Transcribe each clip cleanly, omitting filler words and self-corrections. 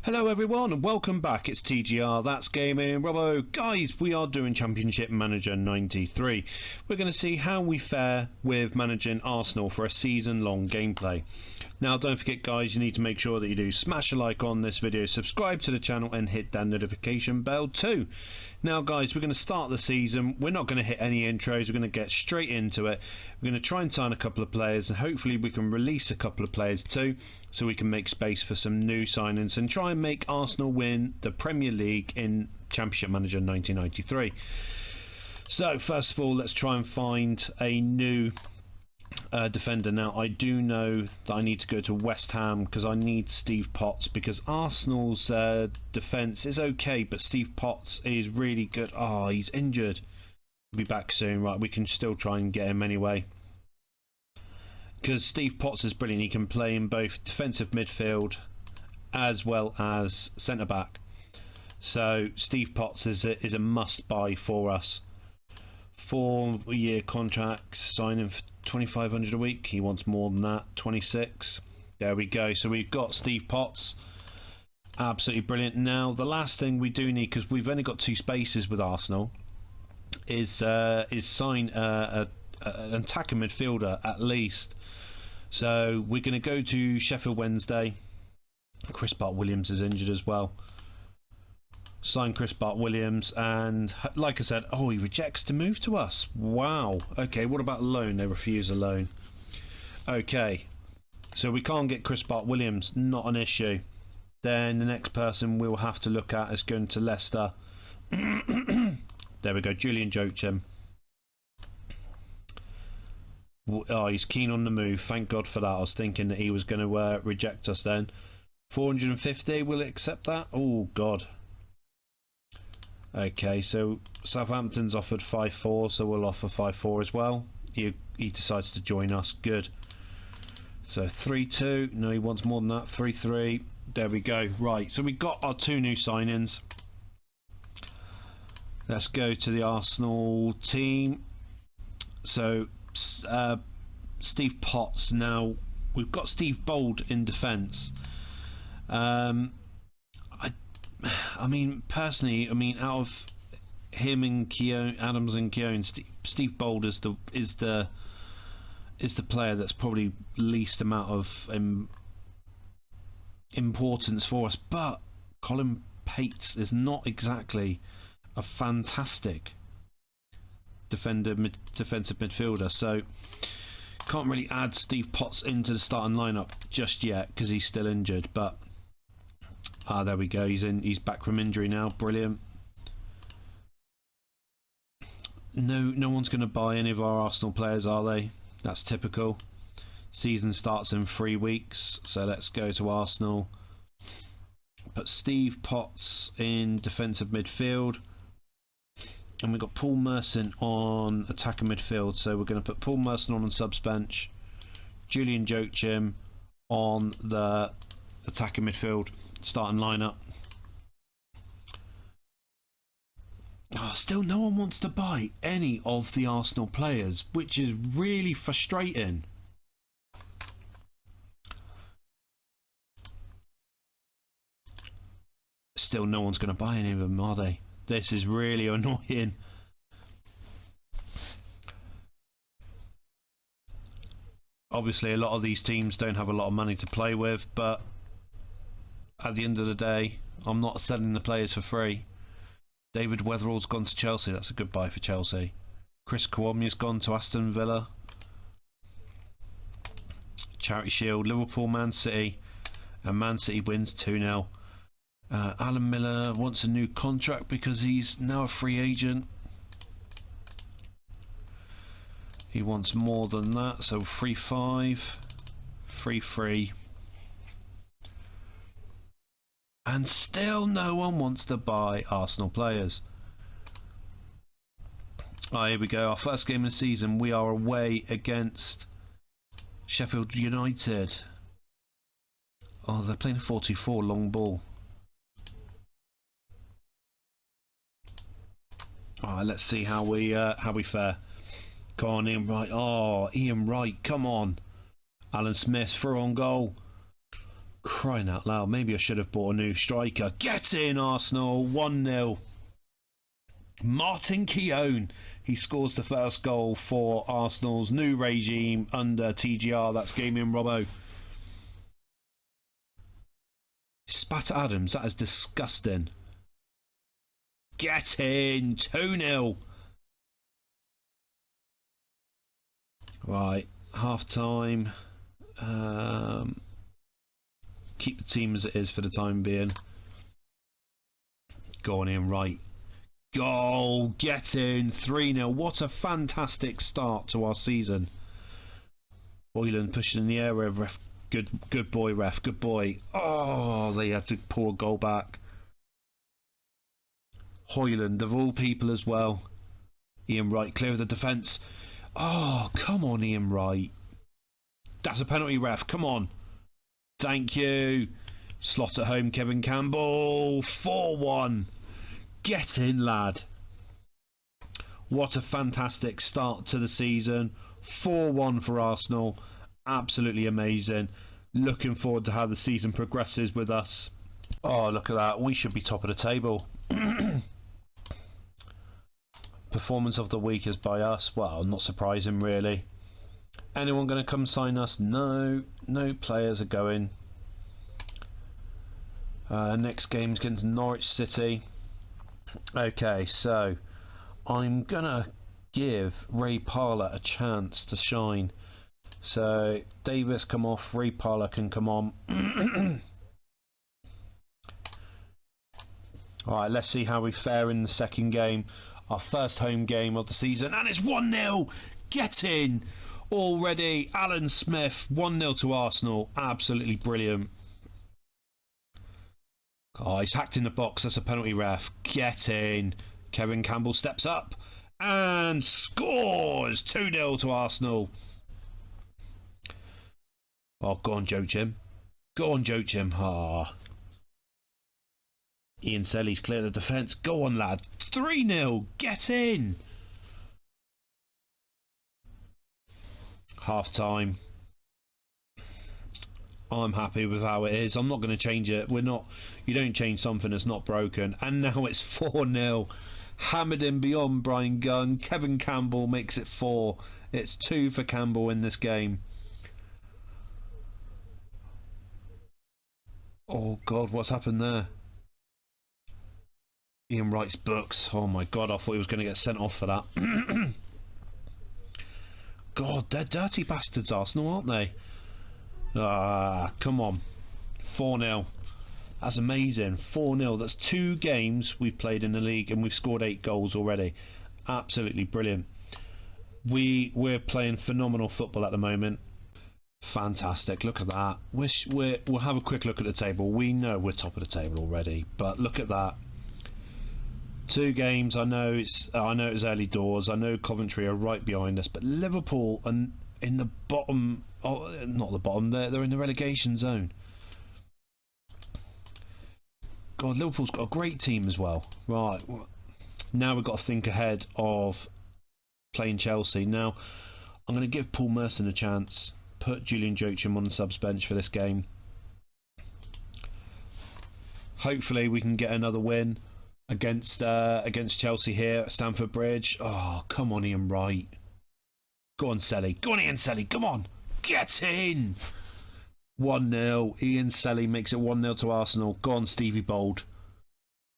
Hello everyone and welcome back. It's TGR, that's gaming. Robo. Guys, we are doing Championship Manager 93. We're going to see how we fare with managing Arsenal for a season-long gameplay. Now don't forget guys, you need to make sure that you do smash a like on this video, subscribe to the channel and hit that notification bell too. Now guys, we're going to start the season. We're not going to hit any intros, we're going to get straight into it. We're going to try and sign a couple of players and hopefully we can release a couple of players too, so we can make space for some new signings and try and make Arsenal win the Premier League in Championship Manager 1993. So first of all, let's try and find a new defender. Now I do know that I need to go to West Ham because I need Steve Potts, because Arsenal's defence is okay but Steve Potts is really good. Oh, he's injured. He'll be back soon. Right, we can still try and get him anyway, because Steve Potts is brilliant. He can play in both defensive midfield as well as centre back, so Steve Potts is a must buy for us. 4-year contract, signing for 2,500 a week. He wants more than that, 26. There we go. So we've got Steve Potts, absolutely brilliant. Now the last thing we do need, because we've only got 2 spaces with Arsenal, is sign an attacking midfielder at least. So we're going to go to Sheffield Wednesday. Chris Bart-Williams is injured as well. Sign Chris Bart-Williams, and like I said, oh, he rejects to move to us. Wow. Okay, what about loan? They refuse a loan. Okay, so we can't get Chris Bart-Williams, not an issue. Then the next person we'll have to look at is going to Leicester. There we go, Julian Joachim. Oh, he's keen on the move. Thank God for that. I was thinking that he was going to reject us then. 450, will it accept that? Oh, God. Okay, so Southampton's offered 5-4, so we'll offer 5-4 as well. He decides to join us. Good. So 3-2. No, he wants more than that. 3-3. There we go. Right, so we got our 2 new signings. Let's go to the Arsenal team. So Steve Potts. Now we've got Steve Bold in defence. I mean, personally, out of him and Keown, Adams and Keown, Steve Bold is the player that's probably least amount of importance for us. But Colin Pates is not exactly a fantastic defensive midfielder, so can't really add Steve Potts into the starting lineup just yet because he's still injured. But there we go. He's back from injury now. Brilliant. No one's going to buy any of our Arsenal players, are they? That's typical. Season starts in 3 weeks, so let's go to Arsenal. Put Steve Potts in defensive midfield, and we've got Paul Merson on attacking midfield. So we're going to put Paul Merson on subs bench, Julian Joachim on the attacking midfield starting lineup. Oh, still no one wants to buy any of the Arsenal players, which is really frustrating. Still no one's going to buy any of them, are they? This is really annoying. Obviously a lot of these teams don't have a lot of money to play with, but at the end of the day, I'm not selling the players for free. David Weatherall's gone to Chelsea. That's a good buy for Chelsea. Chris Kawamia's gone to Aston Villa. Charity Shield, Liverpool, Man City, and Man City wins 2-0. Alan Miller wants a new contract because he's now a free agent. He wants more than that, so 3-5, 3-3. And still no one wants to buy Arsenal players. Here we go. Our first game of the season. We are away against Sheffield United. Oh, they're playing a 4-2-4 long ball. Alright, let's see how we fare. Come on, Ian Wright. Oh, Ian Wright, come on. Alan Smith through on goal. Crying out loud. Maybe I should have bought a new striker. Get in, Arsenal. 1-0. Martin Keown. He scores the first goal for Arsenal's new regime under TGR. That's Gaming Robo. Spat at Adams. That is disgusting. Get in. 2-0. Right. Half time. Keep the team as it is for the time being. Go on in, right. Goal, get in, 3-0. What a fantastic start to our season. Boylan pushing in the air, ref. Good boy, ref. Good boy. Oh, they had to pull a goal back. Hoyland, of all people as well. Ian Wright, clear of the defence. Oh, come on, Ian Wright. That's a penalty, ref. Come on. Thank you. Slot at home, Kevin Campbell. 4-1. Get in, lad. What a fantastic start to the season. 4-1 for Arsenal. Absolutely amazing. Looking forward to how the season progresses with us. Oh, look at that. We should be top of the table. Performance of the week is by us. Well, not surprising, really. Anyone going to come sign us? No. No players are going. Next game's against Norwich City. Okay, so I'm going to give Ray Parlour a chance to shine. So Davis come off, Ray Parlour can come on. Alright, let's see how we fare in the second game. Our first home game of the season. And it's 1-0! Get in! Already, Alan Smith, 1-0 to Arsenal. Absolutely brilliant. Oh, he's hacked in the box. That's a penalty, ref. Get in. Kevin Campbell steps up and scores. 2-0 to Arsenal. Oh, go on, Joachim. Go on, Joachim. Ah. Ian Selly's clear the defence. Go on, lad. 3-0. Get in. Half time. I'm happy with how it is. I'm not going to change it. We're not. You don't change something that's not broken. And now it's 4-0. Hammered in beyond Brian Gunn. Kevin Campbell makes it 4. It's 2 for Campbell in this game. Oh God, what's happened there? Ian Wright's books. Oh my God, I thought he was going to get sent off for that. God, they're dirty bastards, Arsenal, aren't they? Ah, come on. 4-0. That's amazing. 4-0. That's 2 games we've played in the league and we've scored 8 goals already. Absolutely brilliant. We're playing phenomenal football at the moment. Fantastic. Look at that. We'll have a quick look at the table. We know we're top of the table already, but look at that. 2 games. I know it's early doors. I know Coventry are right behind us, but Liverpool and in the bottom. Oh, not the bottom. They're in the relegation zone. God, Liverpool's got a great team as well. Right. Now we've got to think ahead of playing Chelsea. Now, I'm going to give Paul Merson a chance. Put Julian Joachim on the subs bench for this game. Hopefully we can get another win against Chelsea here at Stamford Bridge. Oh, come on, Ian Wright. Go on, Selly. Go on, Ian Selly. Come on. Get in. 1-0. Ian Selly makes it 1-0 to Arsenal. Go on, Stevie Bold.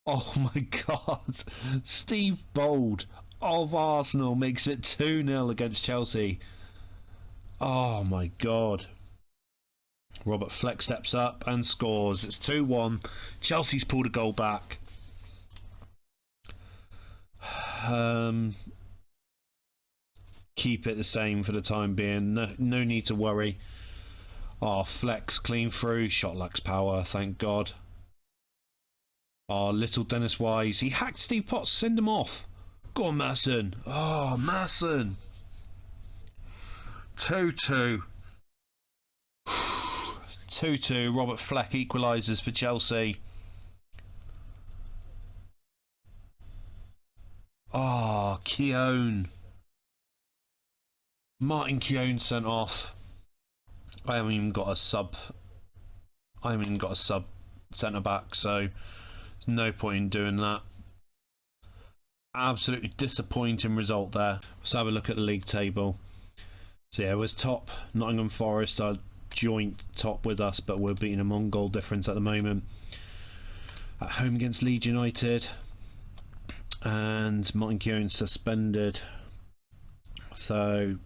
Oh, my God. Steve Bold of Arsenal makes it 2-0 against Chelsea. Oh, my God. Robert Fleck steps up and scores. It's 2-1. Chelsea's pulled a goal back. Keep it the same for the time being. No need to worry. Oh, Flex clean through. Shot lacks power, thank God. Oh, little Dennis Wise. He hacked Steve Potts. Send him off. Go on, Merson. Oh, Merson. 2-2. 2-2. Robert Fleck equalises for Chelsea. Oh, Keown. Martin Keown sent off. I haven't even got a sub. I haven't even got a sub centre back, so there's no point in doing that. Absolutely disappointing result there. Let's have a look at the league table. So yeah, it was top. Nottingham Forest are joint top with us, but we're beating them on goal difference at the moment. At home against Leeds United, and Martin Keown suspended. So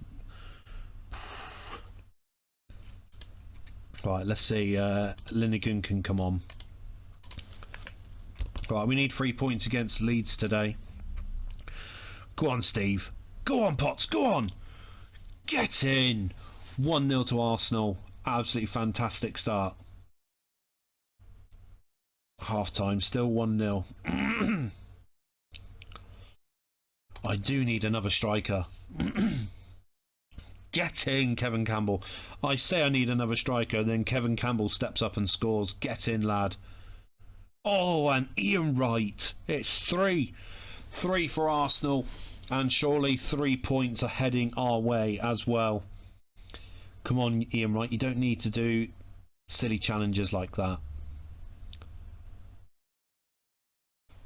right, let's see. Linnigan can come on. Right, we need 3 points against Leeds today. Go on, Steve. Go on, Potts. Go on. Get in. 1-0 to Arsenal. Absolutely fantastic start. Half time, still 1-0. I do need another striker. Get in, Kevin Campbell. I say I need another striker, then Kevin Campbell steps up and scores. Get in, lad. Oh, and Ian Wright. It's 3 for Arsenal, and surely 3 points are heading our way as well. Come on, Ian Wright. You don't need to do silly challenges like that.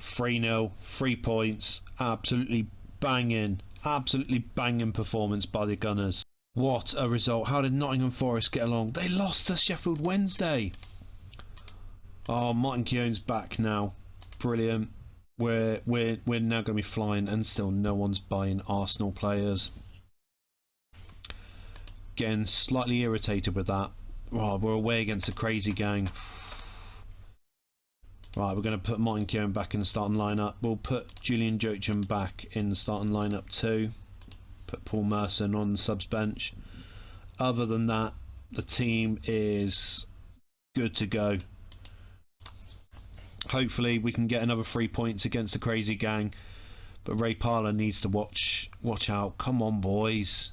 3-0, 3 points. Absolutely banging performance by the Gunners. What a result. How did Nottingham Forest get along? They lost to Sheffield Wednesday. Oh, Martin Keown's back now. Brilliant. We're now going to be flying, and still no one's buying Arsenal players. Getting slightly irritated with that. Oh, we're away against a crazy gang. Right, we're going to put Martin Keown back in the starting lineup. We'll put Julian Joachim back in the starting lineup too. Put Paul Merson on the subs bench. Other than that, the team is good to go. Hopefully we can get another 3 points against the crazy gang. But Ray Parlour needs to watch out. Come on, boys.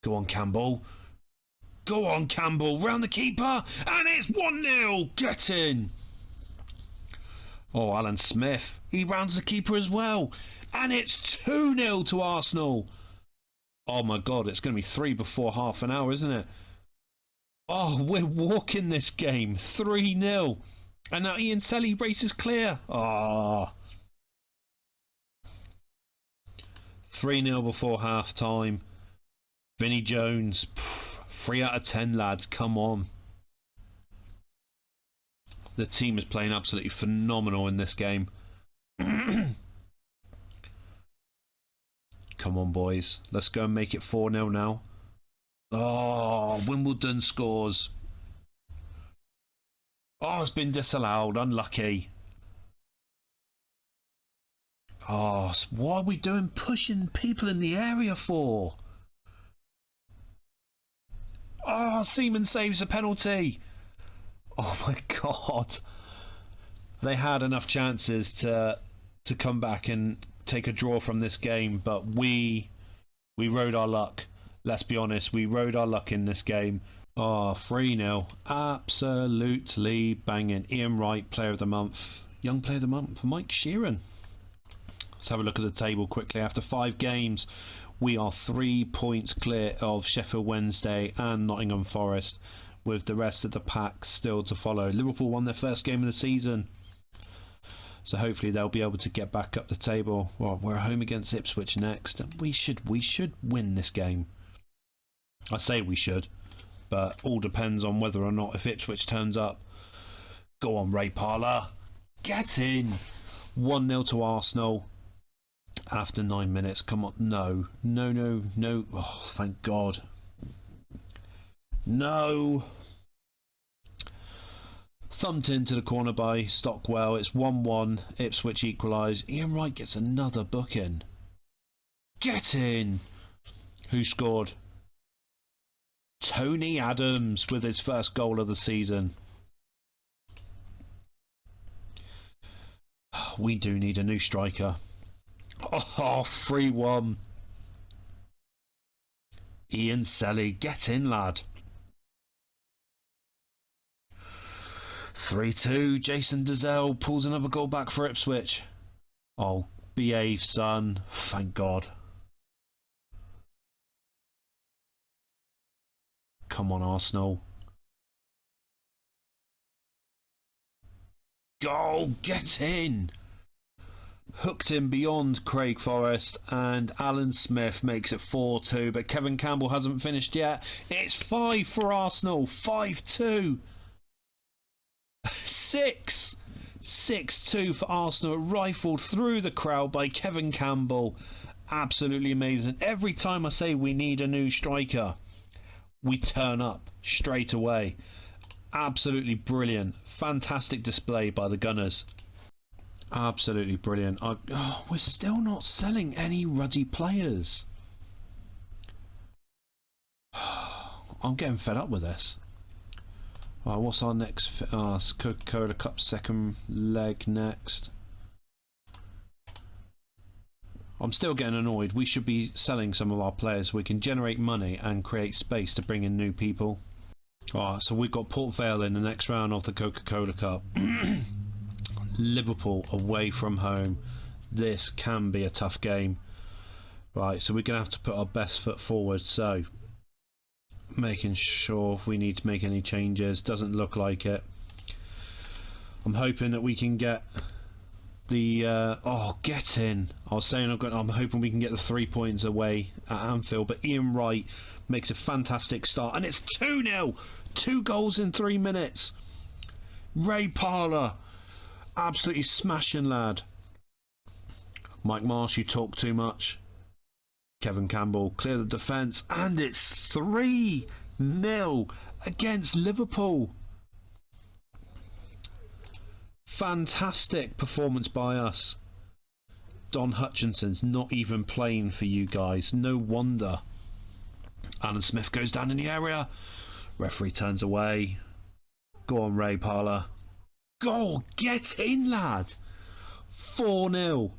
Go on, Campbell. Go on, Campbell. Round the keeper. And it's 1-0. Get in. Oh, Alan Smith. He rounds the keeper as well. And it's 2-0 to Arsenal. Oh my God, it's going to be 3 before half an hour, isn't it? Oh, we're walking this game. 3-0. And now Ian Selly races clear. Ah. 3-0 before half time. Vinnie Jones. 3 out of 10, lads. Come on. The team is playing absolutely phenomenal in this game. Come on, boys. Let's go and make it 4-0 now. Oh, Wimbledon scores. Oh, it's been disallowed. Unlucky. Oh, what are we doing pushing people in the area for? Oh, Seaman saves a penalty. Oh my God. They had enough chances to come back and take a draw from this game, but we rode our luck. Let's be honest, we rode our luck in this game. Oh, 3-0. Absolutely banging. Ian Wright, Player of the Month. Young Player of the Month, Mike Sheeran. Let's have a look at the table quickly. After 5 games, we are 3 points clear of Sheffield Wednesday and Nottingham Forest, with the rest of the pack still to follow. Liverpool won their first game of the season, so hopefully they'll be able to get back up the table. Well, we're home against Ipswich next. We should win this game. I say we should, but all depends on whether or not if Ipswich turns up. Go on, Ray Parlour. Get in. 1-0 to Arsenal after 9 minutes. Come on. No. Oh, thank God. No. Thumped into the corner by Stockwell. It's 1-1. Ipswich equalise. Ian Wright gets another booking. Get in. Who scored? Tony Adams with his first goal of the season. We do need a new striker. Oh, 3-1. Ian Selly, get in, lad. 3-2. Jason Dazelle pulls another goal back for Ipswich. Oh, behave, son. Thank God. Come on, Arsenal. Goal, get in! Hooked in beyond Craig Forrest, and Alan Smith makes it 4-2, but Kevin Campbell hasn't finished yet. It's 5 for Arsenal, 5-2. 6-2 for Arsenal, rifled through the crowd by Kevin Campbell. Absolutely amazing. Every time I say we need a new striker, we turn up straight away. Absolutely brilliant. Fantastic display by the Gunners. Absolutely brilliant. We're still not selling any ruddy players. I'm getting fed up with this. Right, what's our next? Coca-Cola Cup second leg next. I'm still getting annoyed. We should be selling some of our players so we can generate money and create space to bring in new people. Alright, so we've got Port Vale in the next round of the Coca-Cola Cup. Liverpool away from home. This can be a tough game. Right, so we're going to have to put our best foot forward. So, making sure if we need to make any changes. Doesn't look like it. I'm hoping that we can get the... get in. I was saying I'm hoping we can get the 3 points away at Anfield. But Ian Wright makes a fantastic start. And it's 2-0. 2 goals in 3 minutes. Ray Parlour. Absolutely smashing lad. Mike Marsh, you talk too much. Kevin Campbell, clear the defence. And it's 3-0 against Liverpool. Fantastic performance by us. Don Hutchinson's not even playing for you guys. No wonder. Alan Smith goes down in the area. Referee turns away. Go on, Ray Parlour. Goal! Get in, lad! 4-0.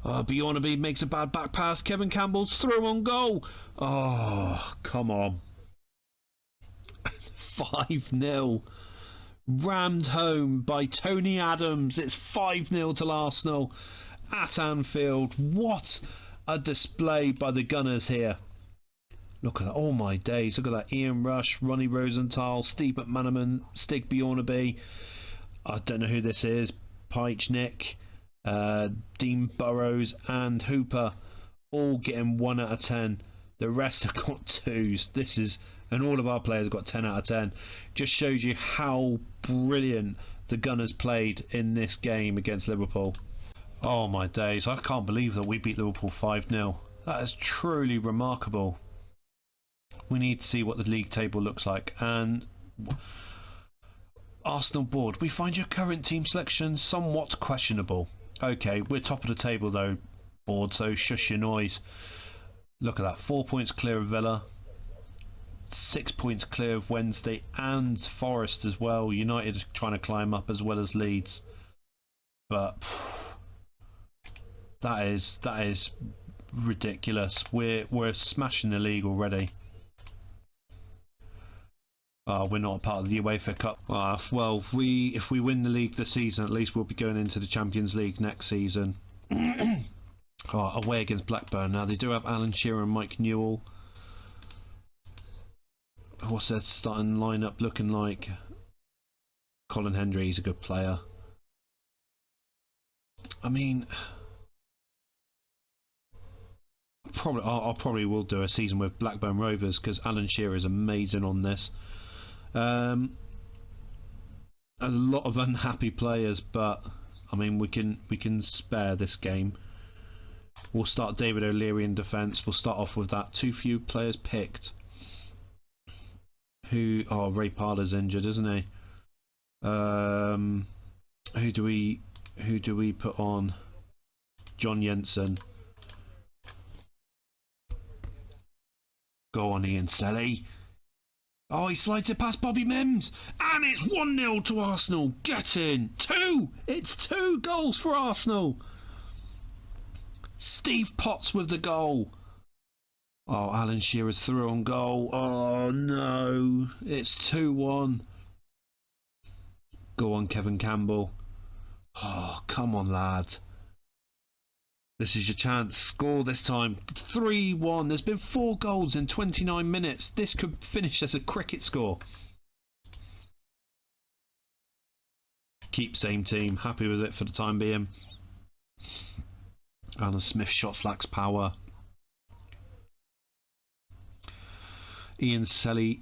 Bjornaby makes a bad back pass. Kevin Campbell's through on goal. Oh, come on. 5-0. Rammed home by Tony Adams. It's 5-0 to Arsenal at Anfield. What a display by the Gunners here. Look at that. Oh my days. Look at that. Ian Rush, Ronnie Rosenthal, Steve McManaman, Stig Bjornaby. I don't know who this is. Peich Nick, Dean Burrows and Hooper all getting 1 out of 10. The rest have got 2s. This is... And all of our players got 10 out of 10. Just shows you how brilliant the Gunners played in this game against Liverpool. Oh my days. I can't believe that we beat Liverpool 5-0. That is truly remarkable. We need to see what the league table looks like. And Arsenal board, we find your current team selection somewhat questionable. Okay, we're top of the table though, board, so shush your noise. Look at that, 4 points clear of Villa, 6 points clear of Wednesday and Forest as well. United trying to climb up as well as Leeds. But that is ridiculous. We're smashing the league already. We're not a part of the UEFA Cup. Well, if we win the league this season, at least we'll be going into the Champions League next season. Away against Blackburn. Now, they do have Alan Shearer and Mike Newell. What's their starting lineup looking like? Colin Hendry, he's a good player. I mean... I probably will do a season with Blackburn Rovers because Alan Shearer is amazing on this. A lot of unhappy players, but I mean we can spare this game. We'll start David O'Leary in defence. We'll start off with that. Too few players picked. Ray Parlour's injured, isn't he? Who do we put on? John Jensen. Go on, Ian Selly. Oh, he slides it past Bobby Mims. And it's 1-0 to Arsenal. Get in. 2. It's 2 goals for Arsenal. Steve Potts with the goal. Oh, Alan Shearer's through on goal. Oh, no. It's 2-1. Go on, Kevin Campbell. Oh, come on, lad. This is your chance. Score this time. 3-1. There's been 4 goals in 29 minutes. This could finish as a cricket score. Keep same team. Happy with it for the time being. Alan Smith shots lacks power. Ian Selly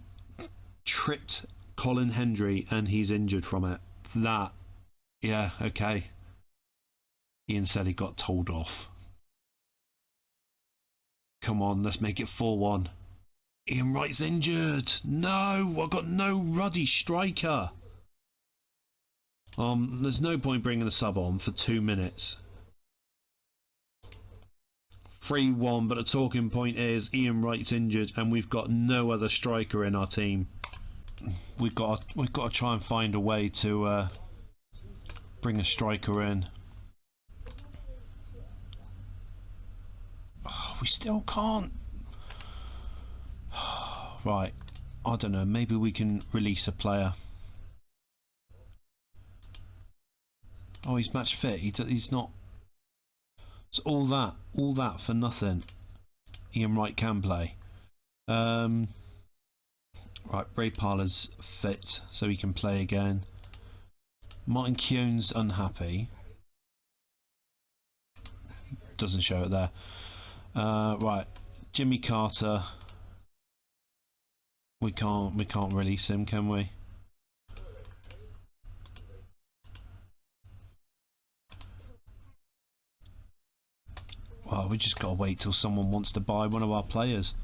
tripped Colin Hendry and he's injured from it. That, yeah, okay. Ian Selly got told off. Come on, let's make it 4-1. Ian Wright's injured. No, I've got no ruddy striker. There's no point bringing a sub on for 2 minutes. 3-1, but the talking point is Ian Wright's injured and we've got no other striker in our team. We've got to try and find a way to bring a striker in. Oh, we still can't. Right, I don't know. Maybe we can release a player. Oh, he's match fit. He's not. It's all that for nothing. Ian Wright can play. Right, Ray Parler's fit, so he can play again. Martin Keown's unhappy. Doesn't show it there. Right, Jimmy Carter. We can't release him, can we? Well, we just got to wait till someone wants to buy one of our players.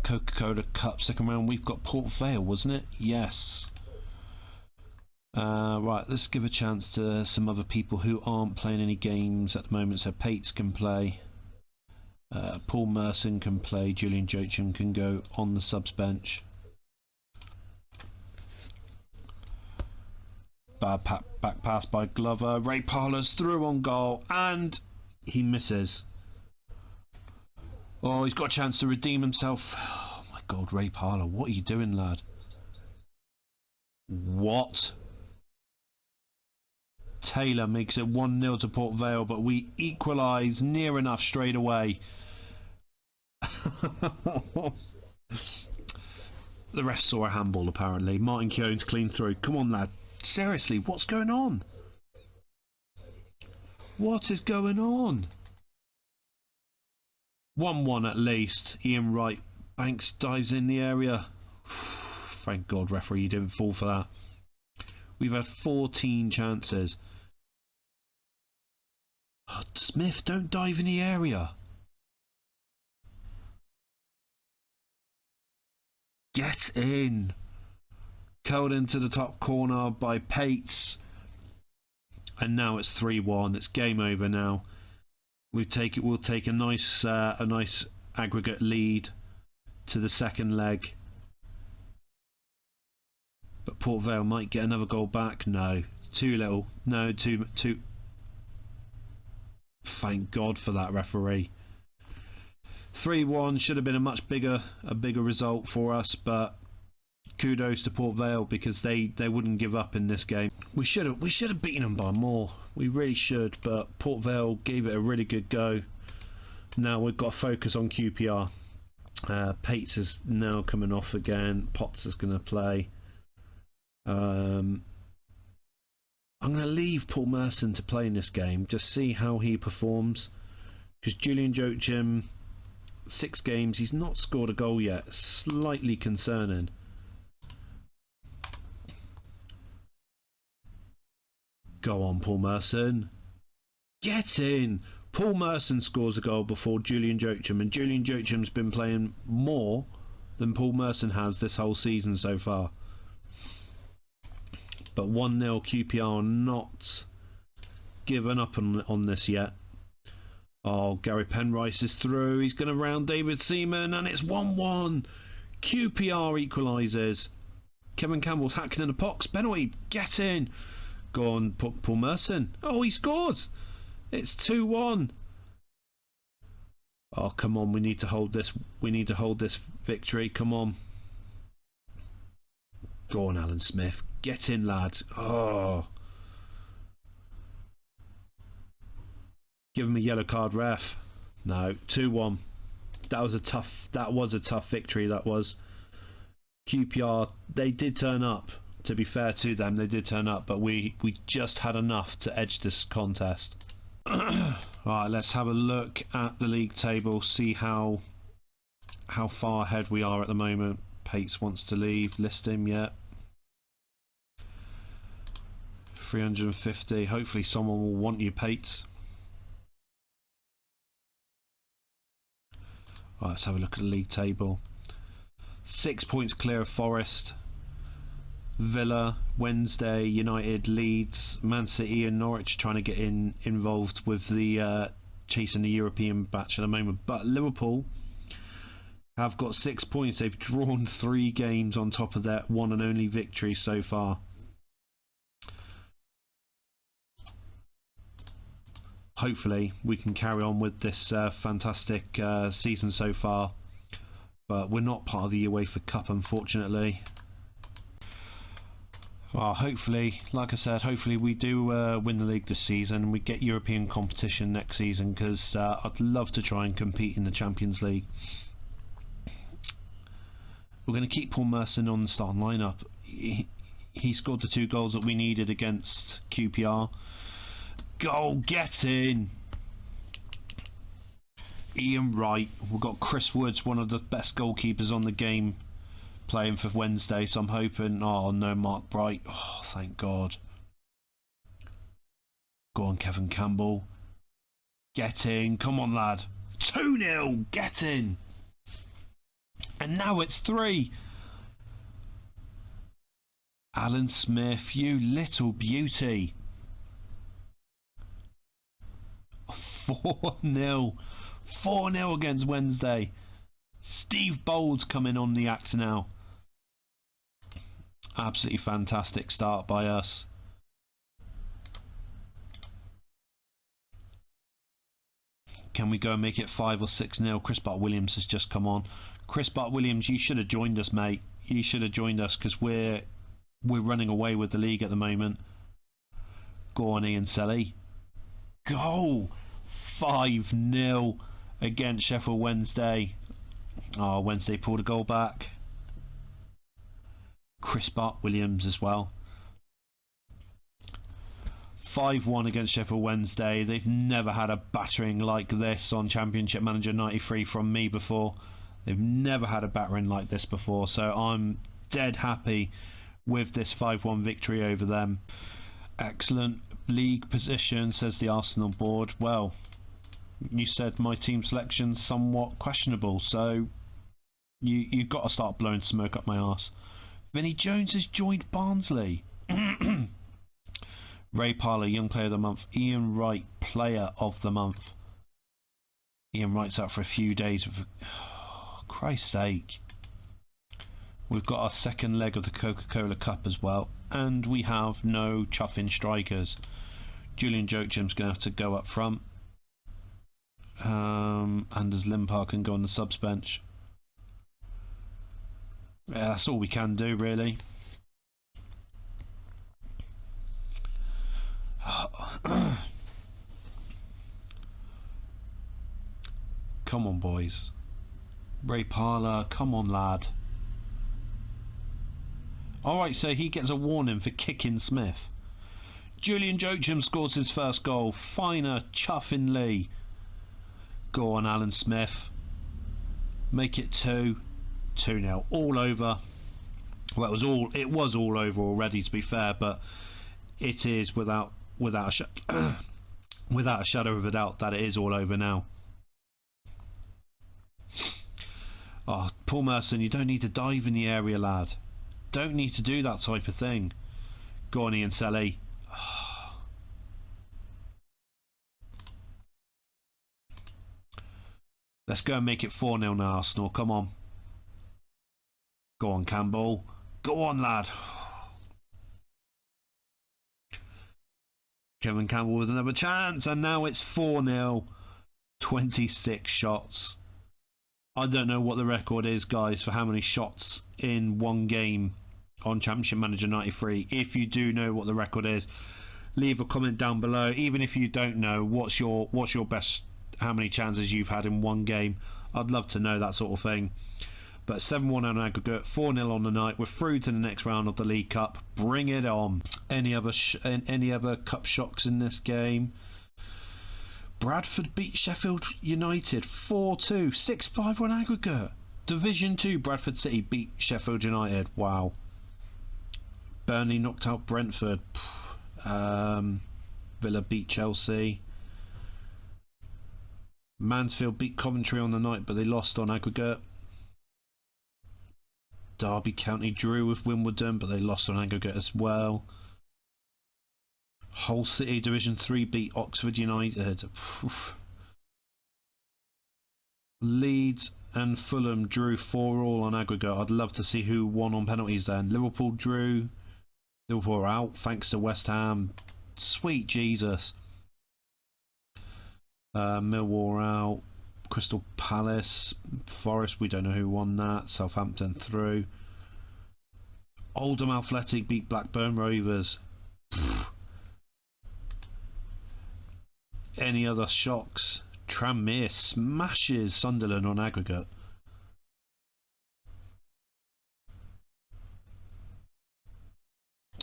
Coca-Cola Cup second round. We've got Port Vale, wasn't it? Yes. Right, let's give a chance to some other people who aren't playing any games at the moment. So Pates can play. Paul Merson can play. Julian Joachim can go on the subs bench. Bad back pass by Glover. Ray Parler's through on goal and he misses. Oh, he's got a chance to redeem himself. Oh my God, Ray Parler, what are you doing, lad? What? Taylor makes it 1-0 to Port Vale, but we equalise near enough straight away. The ref saw a handball apparently. Martin Keown's clean through. Come on, lad. Seriously, what's going on? What is going on? 1-1 at least. Ian Wright. Banks dives in the area. Thank God, referee, you didn't fall for that. We've had 14 chances. Oh, Smith, don't dive in the area. Get in. Curled into the top corner by Pates. And now it's 3-1. It's game over now. We'll take a nice aggregate lead to the second leg. But Port Vale might get another goal back. No, too little. No, too. Thank God for that, referee. 3-1 should have been a much bigger result for us, but kudos to Port Vale because they wouldn't give up in this game. We should have beaten them by more. We really should, but Port Vale gave it a really good go. Now we've got to focus on QPR. Pates is now coming off again. Potts is going to play. I'm going to leave Paul Merson to play in this game, just see how he performs. Because Julian Joachim, 6 games, he's not scored a goal yet. Slightly concerning. Go on, Paul Merson. Get in. Paul Merson scores a goal before Julian Joachim, and Julian Joachim's been playing more than Paul Merson has this whole season so far. But 1-0 QPR not given up on this yet. Oh, Gary Penrice is through. He's going to round David Seaman, and it's 1-1. QPR equalises. Kevin Campbell's hacking in the box. Benoit, get in. Go on, Paul Merson. Oh, he scores. It's 2-1. Oh, come on. We need to hold this. We need to hold this victory. Come on. Go on, Alan Smith. Get in, lad. Oh. Give him a yellow card, ref. No, 2-1. That was a tough victory, that was. QPR, they did turn up, To be fair to them, they did turn up, but we just had enough to edge this contest. Right, let's have a look at the league table, see how far ahead we are at the moment. Pates wants to leave. List him yet. 350. Hopefully someone will want you, Pates. Right, let's have a look at the league table. 6 points clear of Forest. Villa, Wednesday, United, Leeds, Man City and Norwich trying to get involved with the chasing the European batch at the moment. But Liverpool have got 6 points. They've drawn 3 games on top of their one and only victory so far. Hopefully we can carry on with this fantastic season so far. But we're not part of the UEFA Cup, unfortunately. Well, hopefully, like I said, hopefully we do win the league this season and we get European competition next season, because I'd love to try and compete in the Champions League. We're going to keep Paul Merson on the starting lineup. He scored the 2 goals that we needed against QPR. Goal, get in! Ian Wright. We've got Chris Woods, one of the best goalkeepers on the game, playing for Wednesday, so I'm hoping... Oh no, Mark Bright. Oh, thank God. Go on, Kevin Campbell. Get in. Come on, lad. 2-0. Get in. And now it's 3. Alan Smith, you little beauty. 4-0. 4-0 against Wednesday. Steve Bold's coming on the act now. Absolutely fantastic start by us. Can we go and make it 5 or 6-0? Chris Bart-Williams has just come on. Chris Bart-Williams, you should have joined us, mate. You should have joined us, because we're running away with the league at the moment. Go on, Ian Selly. Goal! 5-0 against Sheffield Wednesday. Oh, Wednesday pulled a goal back. Chris Bart-Williams as well. 5-1 against Sheffield Wednesday. They've never had a battering like this on Championship Manager 93 from me before. They've never had a battering like this before, so I'm dead happy with this 5-1 victory over them. Excellent league position, says the Arsenal board. Well, you said my team selection's somewhat questionable, so you've got to start blowing smoke up my arse. Vinnie Jones has joined Barnsley. Ray Parlour, Young Player of the Month. Ian Wright, Player of the Month. Ian Wright's out for a few days. Oh, Christ's sake. We've got our second leg of the Coca-Cola Cup as well. And we have no chuffing strikers. Julian Joachim's going to have to go up front. Anders Limpar can go on the subs bench. Yeah, that's all we can do, really. Come on, boys. Ray Parlour, come on, lad. Alright, so he gets a warning for kicking Smith. Julian Joachim scores his first goal. Finer, chuffingly. Go on, Alan Smith. Make it 2-0. All over. Well, it was all over already, to be fair, but it is without a shadow of a doubt that it is all over now. Oh, Paul Merson, you don't need to dive in the area, lad. Don't need to do that type of thing. Go on, Ian Selly. Let's go and make it 4-0 now, Arsenal. Come on. Go on, Campbell. Go on, lad. Kevin Campbell with another chance, and now it's 4-0. 26 shots. I don't know what the record is, guys, for how many shots in one game on Championship Manager 93. If you do know what the record is, leave a comment down below. Even if you don't know, what's your best, how many chances you've had in one game. I'd love to know that sort of thing. But 7-1 on aggregate, 4-0 on the night. We're through to the next round of the League Cup. Bring it on. Any other cup shocks in this game? Bradford beat Sheffield United 4-2, 6-5 on aggregate. Division 2, Bradford City beat Sheffield United. Wow. Burnley knocked out Brentford. Villa beat Chelsea. Mansfield beat Coventry on the night, but they lost on aggregate. Derby County drew with Wimbledon, but they lost on aggregate as well. Hull City Division 3 beat Oxford United. Leeds and Fulham drew 4-4 on aggregate. I'd love to see who won on penalties then. Liverpool drew. Liverpool are out thanks to West Ham. Sweet Jesus. Millwall out. Crystal Palace. Forest, we don't know who won that. Southampton through. Oldham Athletic beat Blackburn Rovers. Any other shocks? Tranmere smashes Sunderland on aggregate.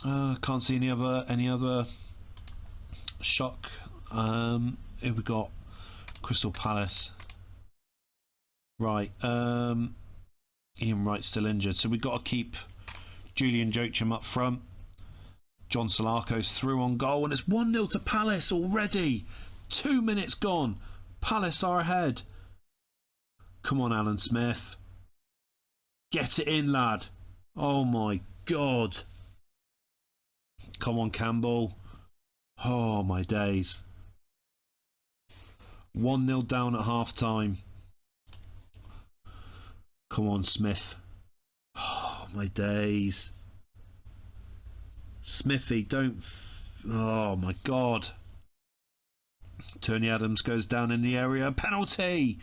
Can't see any other shock. Here we got Crystal Palace. Right. Ian Wright's still injured, so we've got to keep Julian Joachim up front. John Solarco's through on goal, and it's 1-0 to Palace already. 2 minutes gone. Palace are ahead. Come on, Alan Smith. Get it in, lad. Oh my God. Come on, Campbell. Oh my days. 1-0 down at half time. Come on, Smith. Oh my days. Smithy, don't. Oh my God. Tony Adams goes down in the area. Penalty.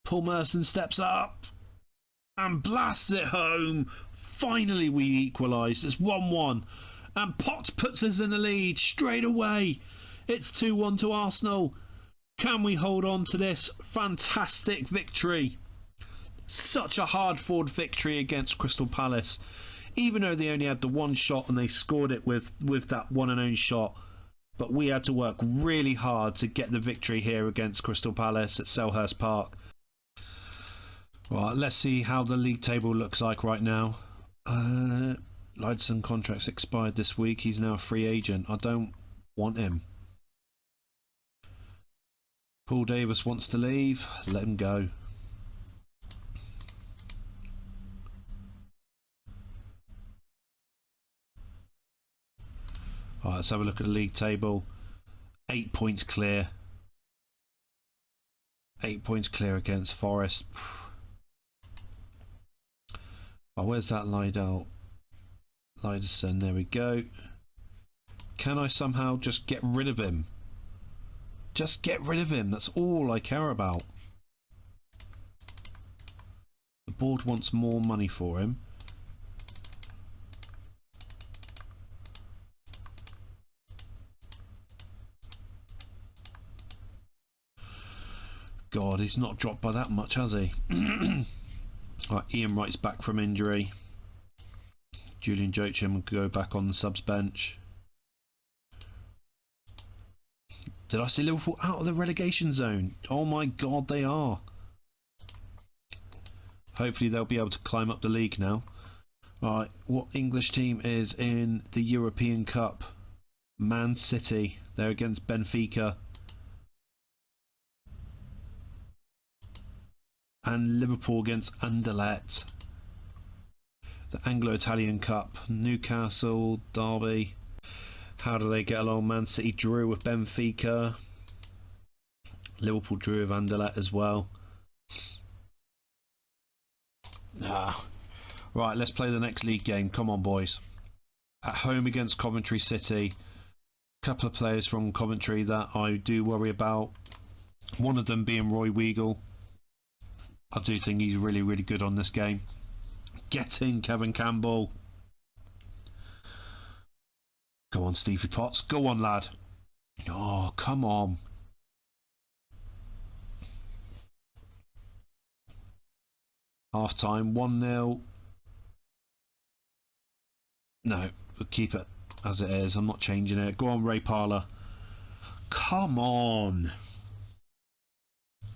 Paul Merson steps up and blasts it home. Finally, we equalise. It's 1-1. And Potts puts us in the lead straight away. It's 2-1 to Arsenal. Can we hold on to this fantastic victory? Such a hard-fought victory against Crystal Palace. Even though they only had the one shot and they scored it with that one and only shot. But we had to work really hard to get the victory here against Crystal Palace at Selhurst Park. Right, let's see how the league table looks like right now. Lydson contract's expired this week. He's now a free agent. I don't want him. Paul Davis wants to leave. Let him go. Alright, let's have a look at the league table. 8 points clear. 8 points clear against Forest. Oh, where's that Lydell? Lyderson, there we go. Can I somehow just get rid of him? Just get rid of him. That's all I care about. The board wants more money for him. God, he's not dropped by that much, has he? Right, Ian Wright's back from injury. Julian Joachim will go back on the subs bench. Did I see Liverpool out of the relegation zone? Oh my God, they are. Hopefully they'll be able to climb up the league now. Right, what English team is in the European Cup? Man City. They're against Benfica. And Liverpool against Anderlecht. The Anglo-Italian Cup. Newcastle, Derby. How do they get along? Man City drew with Benfica. Liverpool drew with Anderlecht as well. Right, let's play the next league game. Come on, boys. At home against Coventry City. A couple of players from Coventry that I do worry about. One of them being Roy Weagle. I do think he's really, really good on this game. Get in, Kevin Campbell. Go on, Stevie Potts. Go on, lad. Oh, come on. Half time, 1-0. No, we'll keep it as it is. I'm not changing it. Go on, Ray Parlour. Come on.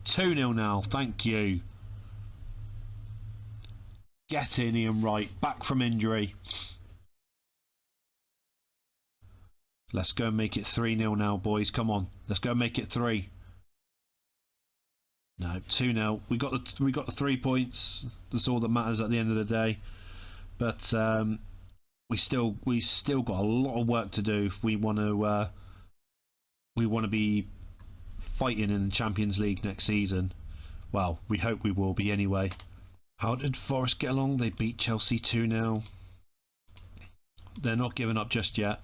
2-0 now. Thank you. Get in, Ian Wright. Back from injury. Let's go and make it 3-0 now, boys. Come on. Let's go and make it 3. No, 2-0. We got the 3 points. That's all that matters at the end of the day. But we still got a lot of work to do if we want to be fighting in the Champions League next season. Well, we hope we will be anyway. How did Forest get along? They beat Chelsea 2-0. They're not giving up just yet.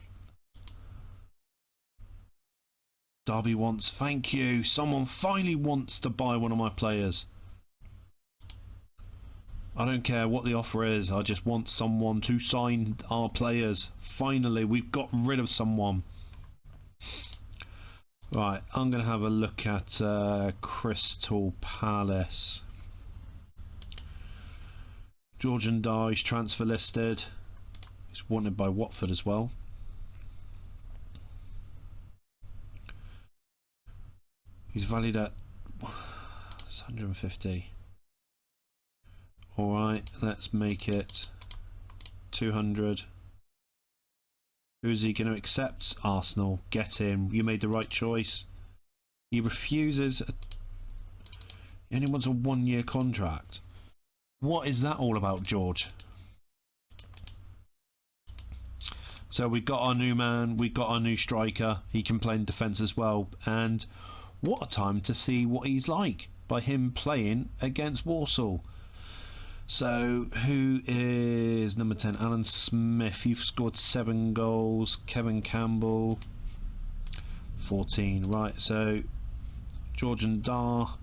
Derby wants, thank you. Someone finally wants to buy one of my players. I don't care what the offer is. I just want someone to sign our players. Finally, we've got rid of someone. Right, I'm going to have a look at Crystal Palace. Georgian Dyche transfer listed. He's wanted by Watford as well. He's valued at 150. Alright, let's make it 200. Who's he going to accept? Arsenal. Get him. You made the right choice. He refuses. He only wants a 1-year contract. What is that all about, George? So we got our new man. We got our new striker. He can play in defence as well. And what a time to see what he's like by him playing against Walsall. So, who is number 10? Alan Smith. You've scored 7 goals. Kevin Campbell, 14. Right, so Georgian Dar.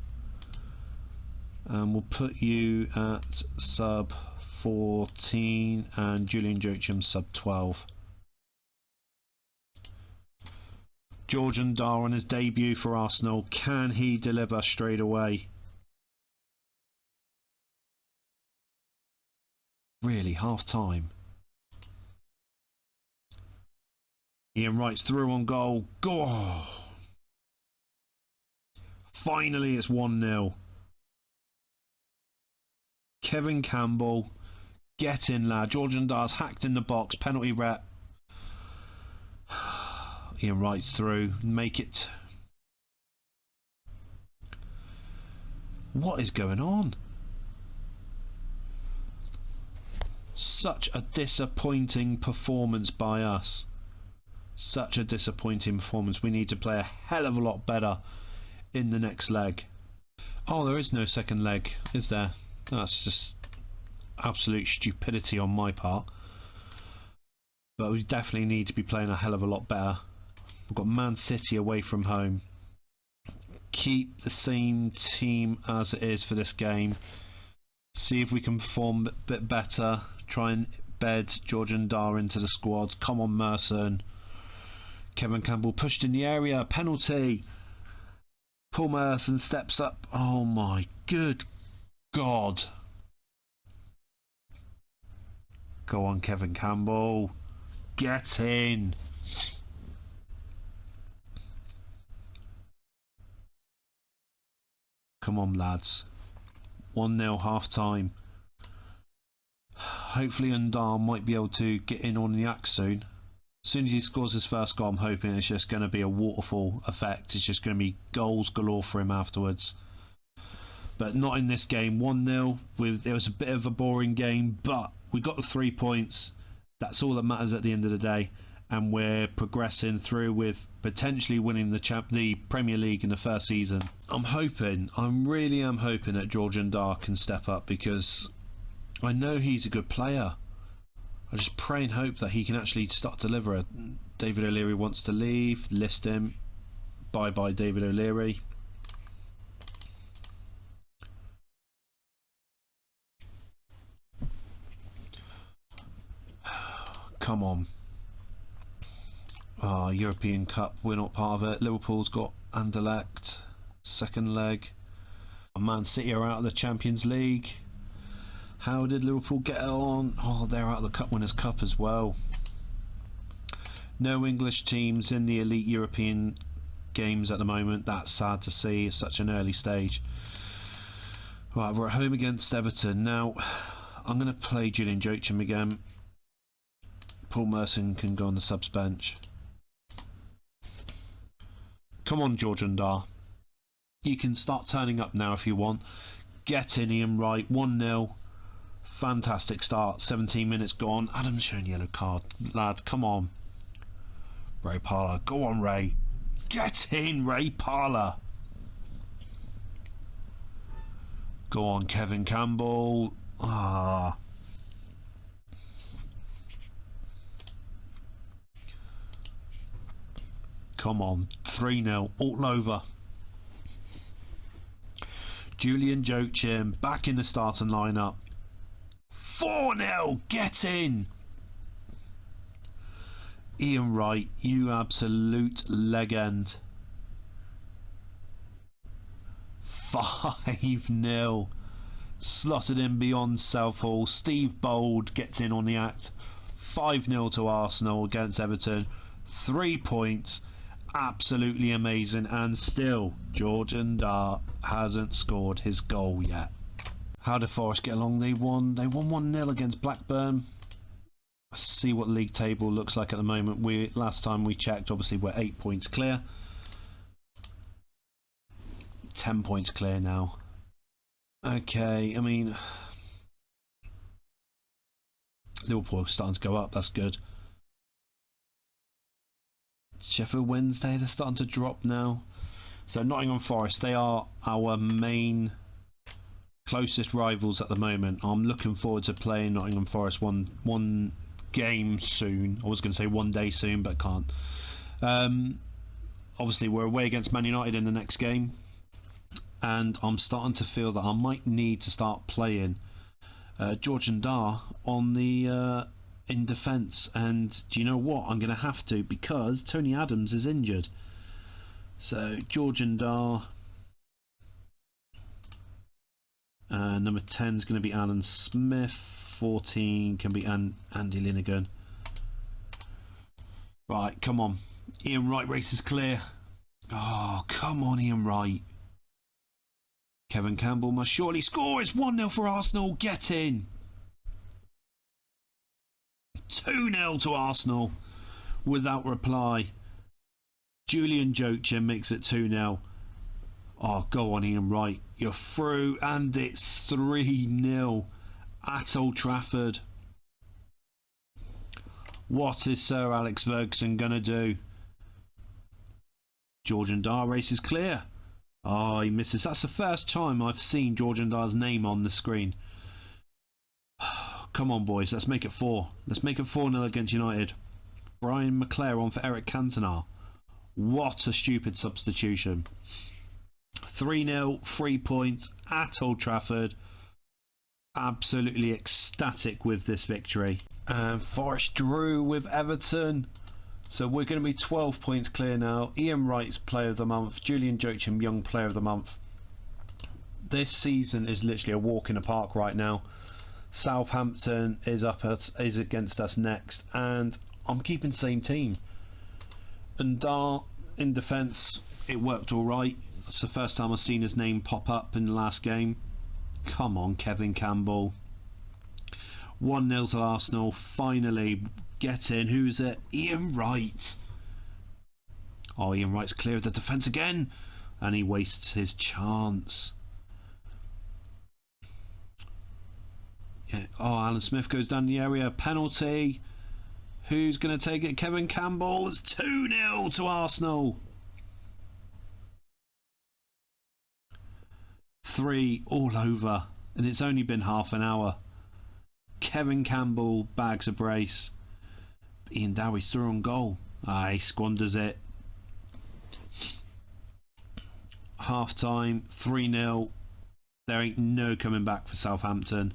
And we'll put you at sub 14 and Julian Joachim sub 12. Georgian Dar on his debut for Arsenal. Can he deliver straight away? Really, half time. Ian Wright's through on goal. Go! Finally, it's 1-0. Kevin Campbell. Get in, lad. Georgian Dar's hacked in the box. Penalty rep. Ian Wright's through. Make it. What is going on? Such a disappointing performance by us. Such a disappointing performance. We need to play a hell of a lot better in the next leg. Oh, there is no second leg, is there? That's just absolute stupidity on my part. But we definitely need to be playing a hell of a lot better. We've got Man City away from home. Keep the same team as it is for this game. See if we can perform a bit better. Try and bed Georgian Dar into the squad. Come on, Merson. Kevin Campbell pushed in the area. Penalty. Paul Merson steps up. Oh my good God. Go on, Kevin Campbell. Get in. Come on, lads. 1-0 half time. Hopefully Undar might be able to get in on the act soon. As soon as he scores his first goal, I'm hoping it's just going to be a waterfall effect. It's just going to be goals galore for him afterwards. But not in this game. 1-0. It was a bit of a boring game, but we got the 3 points. That's all that matters at the end of the day. And we're progressing through with potentially winning the Premier League in the first season. I really am hoping that Georgian Dar can step up, because I know he's a good player. I just pray and hope that he can actually start to deliver. David O'Leary wants to leave. List him. Bye-bye, David O'Leary. Come on. European Cup, we're not part of it. Liverpool's got Anderlecht, second leg. Man City are out of the Champions League. How did Liverpool get on? Oh, they're out of the Cup Winners' Cup as well. No English teams in the elite European games at the moment. That's sad to see at such an early stage. Right, we're at home against Everton. Now, I'm going to play Julian Joachim again. Paul Merson can go on the subs bench. Come on, George Undar. You can start turning up now if you want. Get in, Ian Wright. 1-0. Fantastic start. 17 minutes gone. Adam's showing yellow card. Lad, come on. Ray Parlour. Go on, Ray. Get in, Ray Parlour. Go on, Kevin Campbell. Ah. Come on. 3-0. All over. Julian Joachim back in the starting lineup. 4-0. Get in. Ian Wright, you absolute legend. 5-0. Slotted in beyond Southall. Steve Bold gets in on the act. 5-0 to Arsenal against Everton. 3 points. Absolutely amazing. And still, George Undar hasn't scored his goal yet. How did Forest get along? They won 1-0 against Blackburn. Let's see what league table looks like at the moment. Last time we checked, obviously we're 8 points clear. 10 points clear now. Okay, I mean, Liverpool starting to go up. That's good. Sheffield Wednesday, they're starting to drop now. So Nottingham Forest, they are our main closest rivals at the moment. I'm looking forward to playing Nottingham Forest one game soon. I was going to say one day soon, but can't. Obviously, we're away against Man United in the next game, and I'm starting to feel that I might need to start playing George Undar on the in defence. And do you know what? I'm going to have to, because Tony Adams is injured. So George Undar. Number 10 is going to be Alan Smith. 14 can be Andy Linnigan. Right, come on. Ian Wright race is clear. Oh, come on, Ian Wright. Kevin Campbell must surely score. It's 1-0 for Arsenal. Get in. 2-0 to Arsenal without reply. Julian Joachim makes it 2-0. Oh, go on, Ian Wright. You're through, and it's 3-0 at Old Trafford. What is Sir Alex Ferguson going to do? George Undar race is clear. Oh, he misses. That's the first time I've seen George Undar's name on the screen. Come on, boys. Let's make it 4. Let's make it 4-0 against United. Brian McClare on for Eric Cantona. What a stupid substitution. 3-0, 3 points at Old Trafford. Absolutely ecstatic with this victory. And Forest drew with Everton. So we're going to be 12 points clear now. Ian Wright's Player of the Month. Julian Joachim, Young Player of the Month. This season is literally a walk in the park right now. Southampton is against us next. And I'm keeping the same team. Undar in defence, it worked alright. It's the first time I've seen his name pop up in the last game. Come on, Kevin Campbell. 1-0 to Arsenal. Finally, get in. Who's it? Ian Wright. Oh, Ian Wright's clear of the defence again. And he wastes his chance. Yeah. Oh, Alan Smith goes down the area. Penalty. Who's going to take it? Kevin Campbell. It's 2-0 to Arsenal. 3 all over, and it's only been half an hour. Kevin Campbell bags a brace. Ian Dowie's through on goal. He squanders it. Half time, 3-0. There ain't no coming back for Southampton.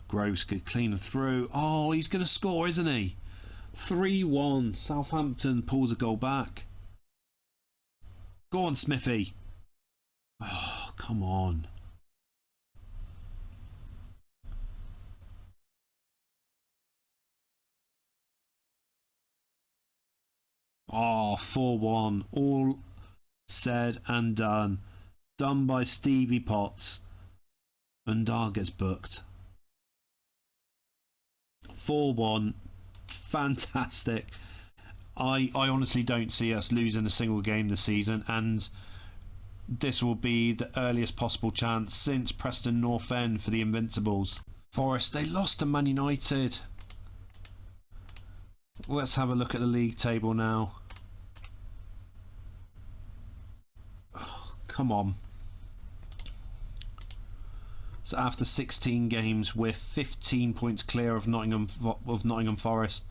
Groves could clean through. Oh, he's going to score, isn't he? 3-1. Southampton pulls a goal back. Go on, Smithy. Oh, come on. Oh, 4-1. All said and done. Done by Stevie Potts. And Dar gets booked. 4-1. Fantastic. I honestly don't see us losing a single game this season, and this will be the earliest possible chance since Preston North End for the Invincibles. Forest, they lost to Man United. Let's have a look at the league table now. Oh, come on. So after 16 games, we're 15 points clear of Nottingham Forest.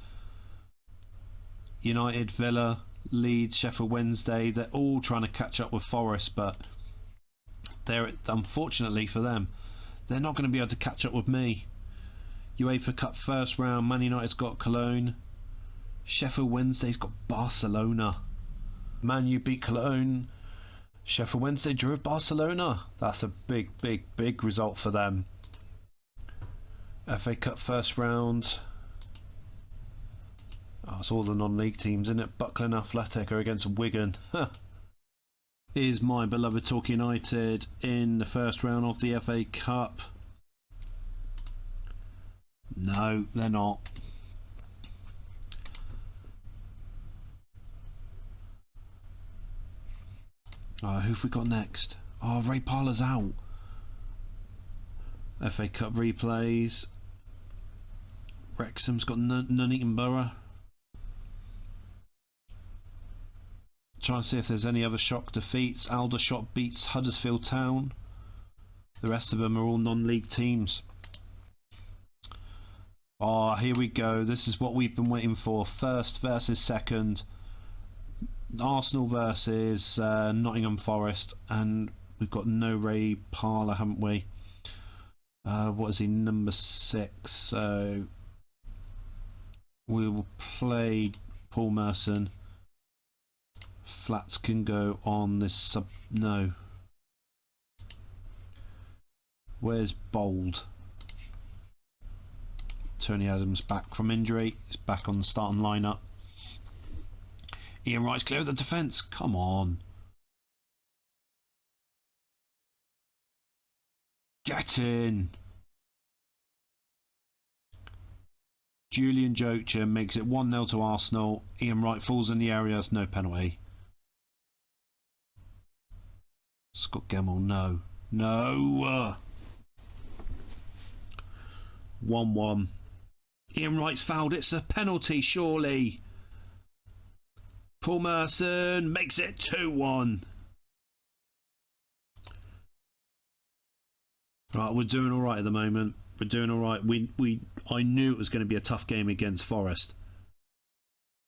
United, Villa, Leeds, Sheffield Wednesday, they're all trying to catch up with Forest, but they're, unfortunately for them, they're not going to be able to catch up with me. UEFA Cup first round, Man United's got Cologne. Sheffield Wednesday's got Barcelona. Man U beat Cologne. Sheffield Wednesday drew with Barcelona. That's a big, big, big result for them. FA Cup first round. Oh, it's all the non-league teams, isn't it? Buckland Athletic are against Wigan. Is my beloved Torquay United in the first round of the FA Cup? No, they're not. Who've we got next? Oh, Ray Parler's out. FA Cup replays. Wrexham's got Nuneaton Borough. Trying to see if there's any other shock defeats. Aldershot beats Huddersfield Town. The rest of them are all non-league teams. Oh, here we go. This is what we've been waiting for. First versus second. Arsenal versus Nottingham Forest. And we've got no Ray Parler, haven't we? What is he? Number 6. So we will play Paul Merson. Flats can go on this sub. No. Where's Bold? Tony Adams back from injury. He's back on the starting lineup. Ian Wright's clear of the defence. Come on. Get in. Julian Jocher makes it 1-0 to Arsenal. Ian Wright falls in the area. There's no penalty. Scott Gemmell, no. No! 1-1. Ian Wright's fouled. It's a penalty, surely. Paul Merson makes it 2-1. Right, we're doing all right at the moment. We're doing all right. I knew it was going to be a tough game against Forest.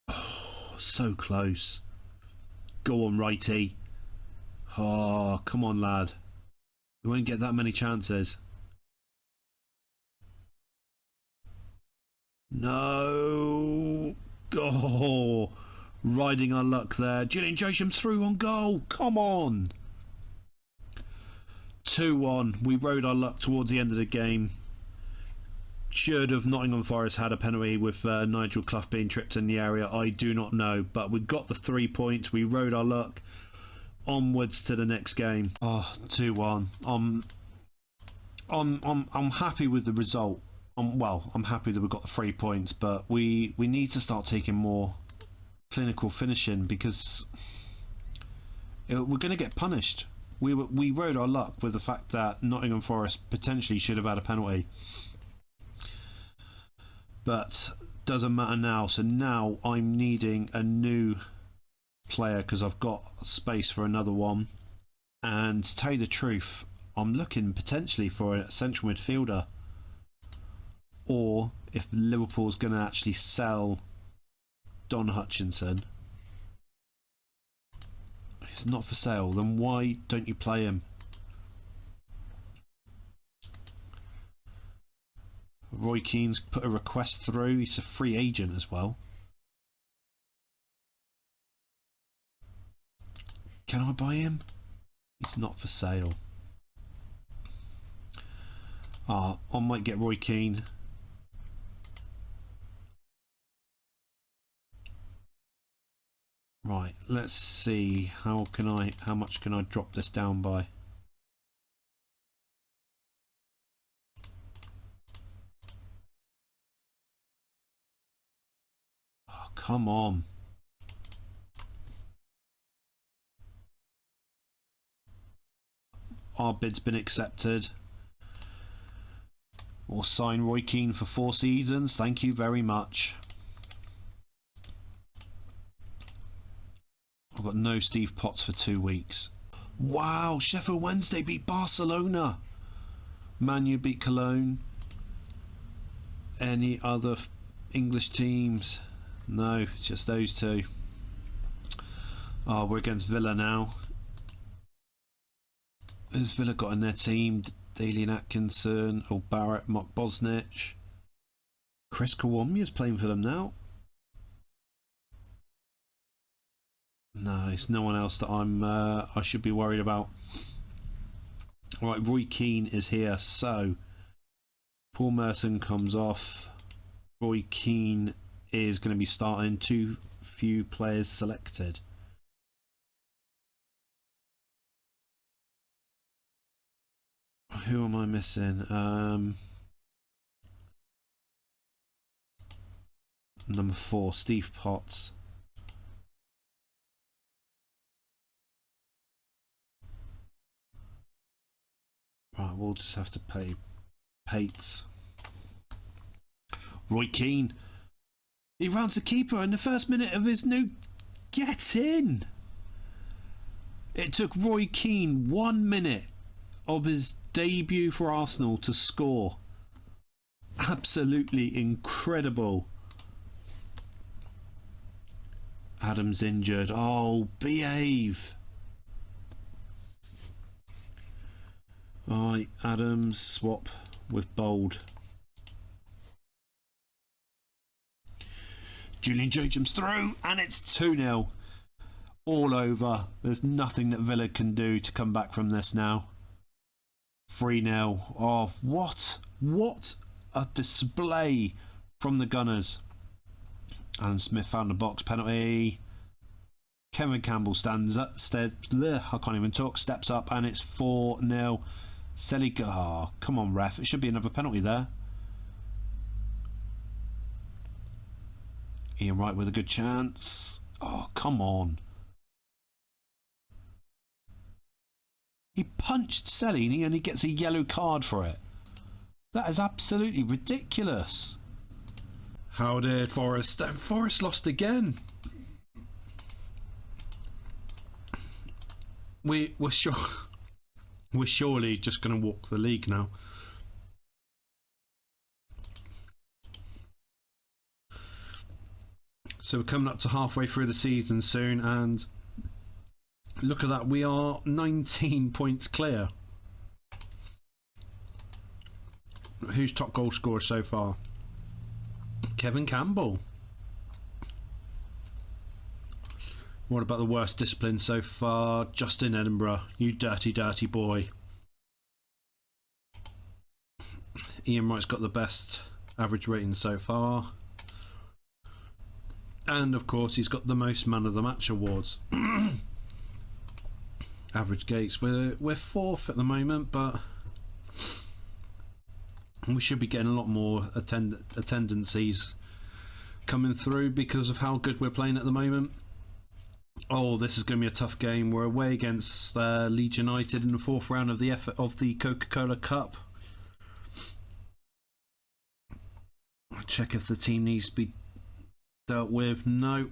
Oh, so close. Go on, righty. Oh, come on, lad. We won't get that many chances. No. Oh, riding our luck there. Julian Josham's through on goal. Come on. 2-1. We rode our luck towards the end of the game. Should have Nottingham Forest had a penalty with Nigel Clough being tripped in the area? I do not know. But we got the 3 points. We rode our luck. Onwards to the next game. Oh, 2-1. I'm happy with the result. I'm happy that we got the 3 points, but we need to start taking more clinical finishing because we're going to get punished. We rode our luck with the fact that Nottingham Forest potentially should have had a penalty, but doesn't matter now. So now I'm needing a new player because I've got space for another one. And to tell you the truth, I'm looking potentially for a central midfielder, or if Liverpool's going to actually sell Don Hutchinson, he's not for sale, then why don't you play him? Roy Keane's put a request through. He's a free agent as well. Can I buy him? He's not for sale. I might get Roy Keane. Right, let's see how much can I drop this down by? Oh, come on. Our bid's been accepted. We'll sign Roy Keane for 4 seasons. Thank you very much. I've got no Steve Potts for 2 weeks. Wow, Sheffield Wednesday beat Barcelona. Man U beat Cologne. Any other English teams? No, it's just those 2. Oh, we're against Villa now. Who's Villa got in their team? Dalian Atkinson, Old Barrett, Mark Bosnich. Chris Kawamia playing for them now. No, it's no one else that I should be worried about. Right, Roy Keane is here, so Paul Merson comes off. Roy Keane is going to be starting. Too few players selected. Who am I missing? Number 4, Steve Potts. Right, we'll just have to pay Pates. Roy Keane. He rounds the keeper in the first minute of his new... Get in! It took Roy Keane 1 minute of his debut for Arsenal to score. Absolutely incredible. Adams injured. Oh, behave. Alright, Adams swap with Bold. Julian Jacobs through, and it's 2-0. All over. There's nothing that Villa can do to come back from this now. 3-0. Oh, what? What a display from the Gunners. Alan Smith found the box penalty. Kevin Campbell stands up. I can't even talk. Steps up, and it's 4-0. Selig. Oh, come on, ref. It should be another penalty there. Ian Wright with a good chance. Oh, come on. He punched Selly and he only gets a yellow card for it. That is absolutely ridiculous. How did Forest? Forest lost again. We're surely just going to walk the league now. So we're coming up to halfway through the season soon, and look at that, we are 19 points clear. Who's top goal scorer so far? Kevin Campbell. What about the worst discipline so far? Justin Edinburgh, you dirty, dirty boy. Ian Wright's got the best average rating so far. And of course he's got the most man of the match awards. Average gates, we're 4th at the moment, but we should be getting a lot more attendances coming through because of how good we're playing at the moment. Oh, this is going to be a tough game. We're away against Leeds United in the 4th round of the Coca-Cola Cup. I'll check if the team needs to be dealt with. No.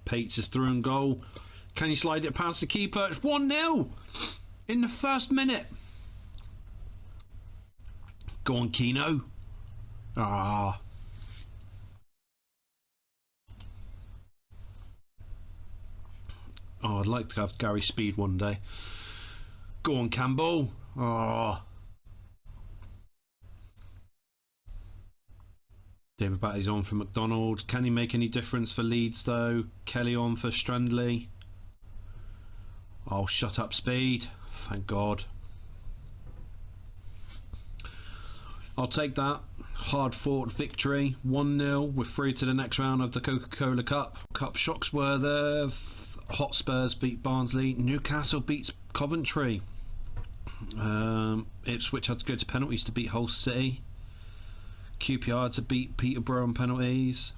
Pates is through and goal. Can you slide it past the keeper? It's 1-0 in the first minute. Go on, Keno. Ah. Oh, I'd like to have Gary Speed one day. Go on, Campbell. Ah. David Batty's on for McDonald. Can he make any difference for Leeds though? Kelly on for Strandley. Oh, shut up, Speed. Thank God. I'll take that. hard-fought victory, 1-0. We're through to the next round of the Coca-Cola Cup. Cup shocks were there. Hotspurs beat Barnsley. Newcastle beats Coventry. Ipswich had to go to penalties to beat Hull City. QPR had to beat Peterborough on penalties.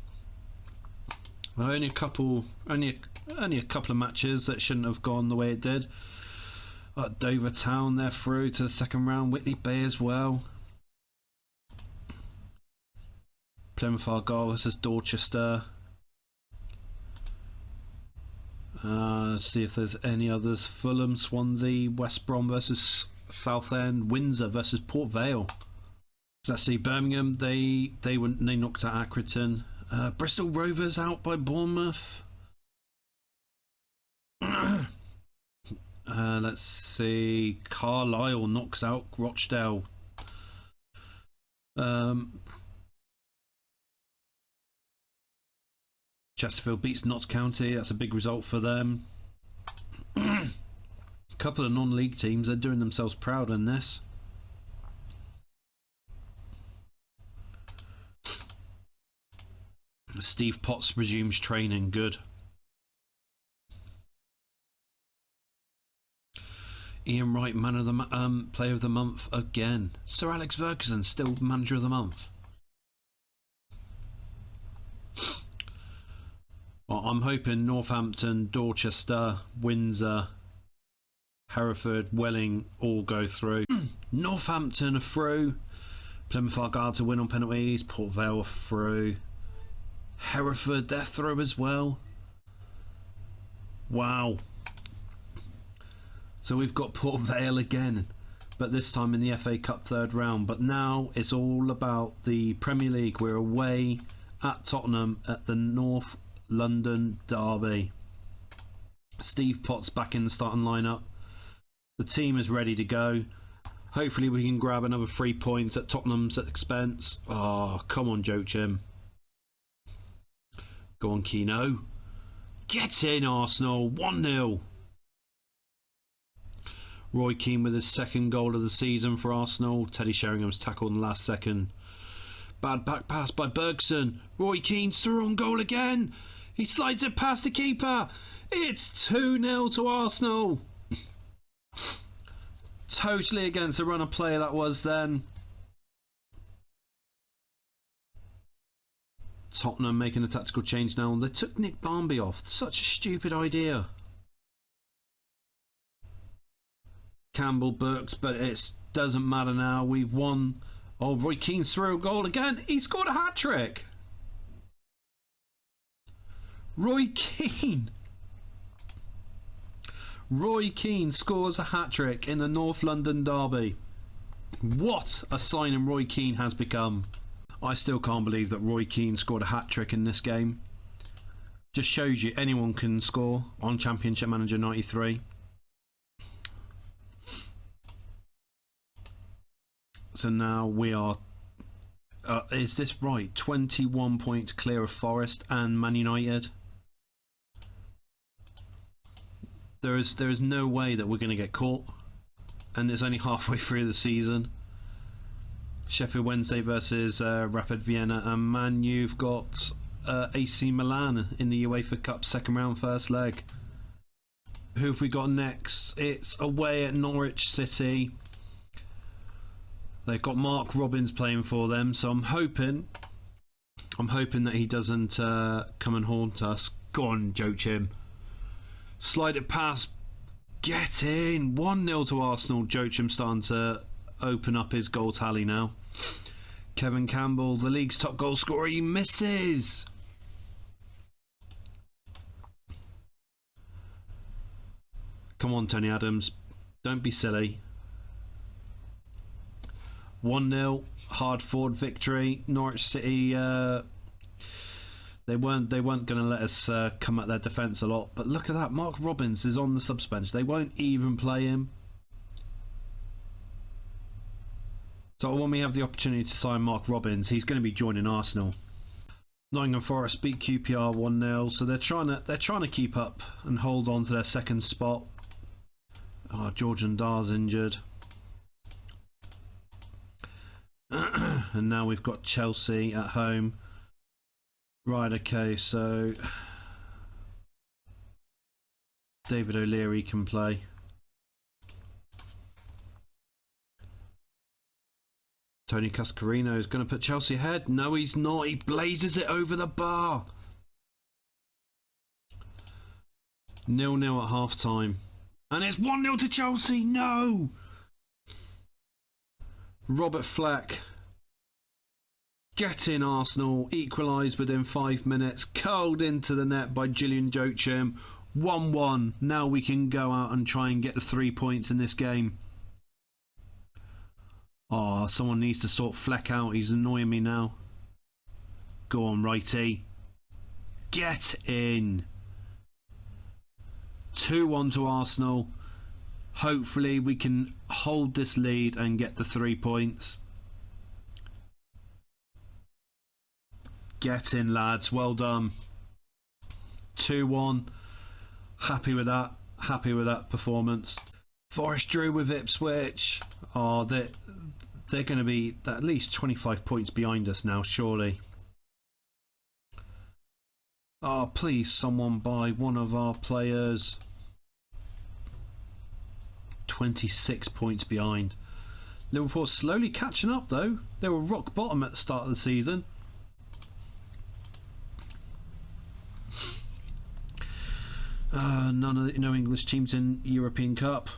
Well, only a couple of matches that shouldn't have gone the way it did. Dover Town, they're through to the second round. Whitley Bay as well. Plymouth Argyle versus Dorchester. Let's see if there's any others. Fulham, Swansea, West Brom versus Southend, Windsor versus Port Vale. So let's see, Birmingham, they knocked out Accrington. Bristol Rovers out by Bournemouth. Let's see, Carlisle knocks out Rochdale. Chesterfield beats Notts County. That's a big result for them. A couple of non-league teams are doing themselves proud in this. Steve Potts resumes training. Good. Ian Wright, man of the player of the month again. Sir Alex Ferguson still manager of the month. Well, I'm hoping Northampton, Dorchester, Windsor, Hereford, Welling all go through. Northampton are through. Plymouth Argyle to win on penalties. Port Vale are through. Hereford, they're through as well. Wow. So we've got Port Vale again, but this time in the FA Cup third round. But now it's all about the Premier League. We're away at Tottenham at the North London derby. Steve Potts back in the starting lineup. The team is ready to go. Hopefully we can grab another 3 points at Tottenham's expense. Oh, come on, Joachim. Go on, Keno. Get in, Arsenal. 1-0. Roy Keane with his second goal of the season for Arsenal. Teddy Sheringham's tackle in the last second. Bad back pass by Bergson. Roy Keane's through on goal again. He slides it past the keeper. It's 2-0 to Arsenal. Totally against the run of play that was then. Tottenham making a tactical change now. They took Nick Barmby off. Such a stupid idea. Campbell Burks, but it doesn't matter now. We've won. Oh, Roy Keane's through a goal again. He scored a hat-trick. Roy Keane. Roy Keane scores a hat-trick in the North London derby. What a signing Roy Keane has become. I still can't believe that Roy Keane scored a hat-trick in this game. Just shows you anyone can score on Championship Manager 93. So now we are, is this right? 21 points clear of Forest and Man United. There is no way that we're going to get caught, and it's only halfway through the season. Sheffield Wednesday versus Rapid Vienna, and man, you've got AC Milan in the UEFA Cup second round first leg. Who have we got next? It's away at Norwich City. They've got Mark Robbins playing for them, so I'm hoping that he doesn't come and haunt us. Go on, Joachim. Slide it past. Get in. 1-0 to Arsenal. Joachim starting to open up his goal tally now. Kevin Campbell, the league's top goal scorer, he misses. Come on, Tony Adams. Don't be silly. 1-0, hard-fought victory. Norwich City, they weren't going to let us come at their defence a lot. But look at that, Mark Robbins is on the subs bench. They won't even play him. So when we have the opportunity to sign Mark Robbins, he's going to be joining Arsenal. Nottingham Forest beat QPR 1-0, so they're trying to keep up and hold on to their second spot. Oh, Georgian Dar's injured. And now we've got Chelsea at home. Right, okay, so David O'Leary can play. Tony Cascarino is going to put Chelsea ahead. No, he's not. He blazes it over the bar. 0-0 at half time. And it's 1-0 to Chelsea. No! Robert Fleck. Get in, Arsenal. Equalised within 5 minutes. Curled into the net by Gillian Joachim. 1-1. Now we can go out and try and get the 3 points in this game. Oh, someone needs to sort Fleck out. He's annoying me now. Go on, righty. Get in. 2-1 to Arsenal. Hopefully we can hold this lead and get the 3 points. Get in, lads. Well done. 2-1. Happy with that. Happy with that performance. Forest drew with Ipswich. Oh, they're going to be at least 25 points behind us now, surely. Oh, please, someone buy one of our players. 26 points behind. Liverpool slowly catching up, though. They were rock bottom at the start of the season. No English teams in European Cup.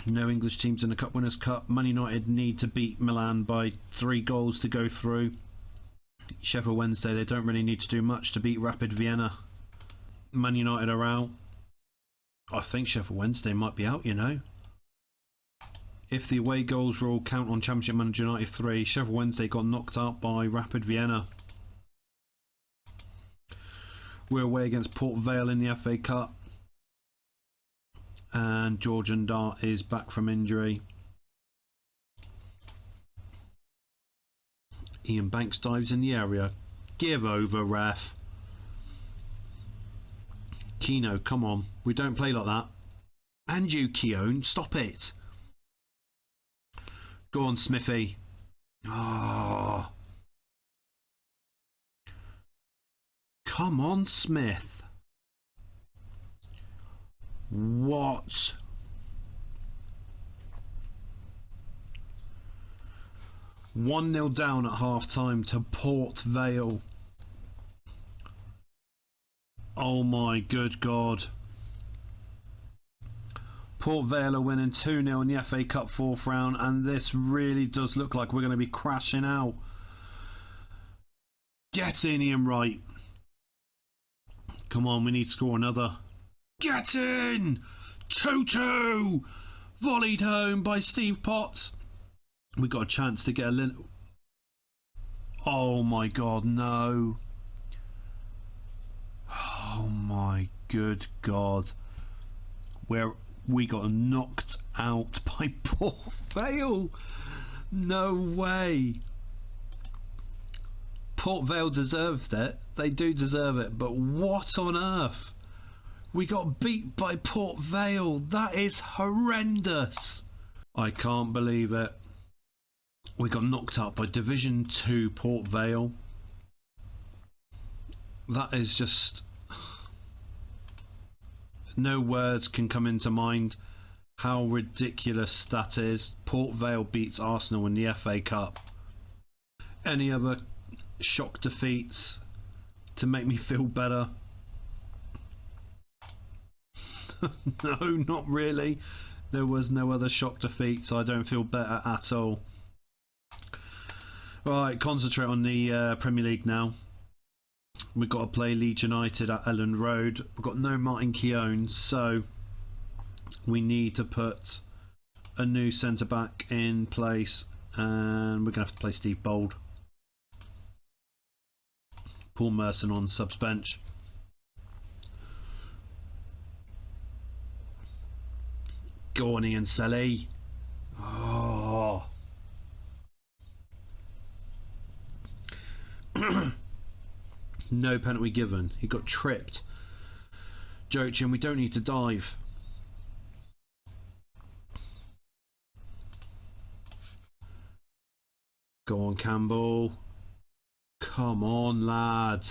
No English teams in the Cup Winners' Cup. Man United need to beat Milan by 3 goals to go through. Sheffield Wednesday, they don't really need to do much to beat Rapid Vienna. Man United are out. I think Sheffield Wednesday might be out, you know. If the away goals rule count on Championship Manager 93, Sheffield Wednesday got knocked out by Rapid Vienna. We're away against Port Vale in the FA Cup. And Georgian Dart is back from injury. Ian Banks dives in the area. Give over, ref. Keno, come on. We don't play like that. And you, Keown, stop it. Go on, Smithy. Oh. Come on, Smith. What? One 0 down at half time to Port Vale. Oh my good God. Port Vale are winning 2-0 in the FA Cup 4th round, and this really does look like we're going to be crashing out. Get in, Ian Wright. Come on, we need to score another. Get in! 2-2! Volleyed home by Steve Potts. We got a chance to get a Oh my God, no. Oh my good God. We got knocked out by Port Vale. No way. Port Vale deserved it. They do deserve it. But what on earth? We got beat by Port Vale. That is horrendous. I can't believe it. We got knocked out by Division 2 Port Vale. That is just... No words can come into mind how ridiculous that is. Port Vale beats Arsenal in the FA Cup. Any other shock defeats to make me feel better? No, not really. There was no other shock defeats. I don't feel better at all. Right, concentrate on the Premier League now. We've got to play Leeds United at Elland Road. We've got no Martin Keown, so we need to put a new centre-back in place, and we're going to have to play Steve Bold. Paul Merson on subs bench. Go on, Ian Selly. Oh. No penalty given. He got tripped. Joachim, we don't need to dive. Go on, Campbell. Come on, lad.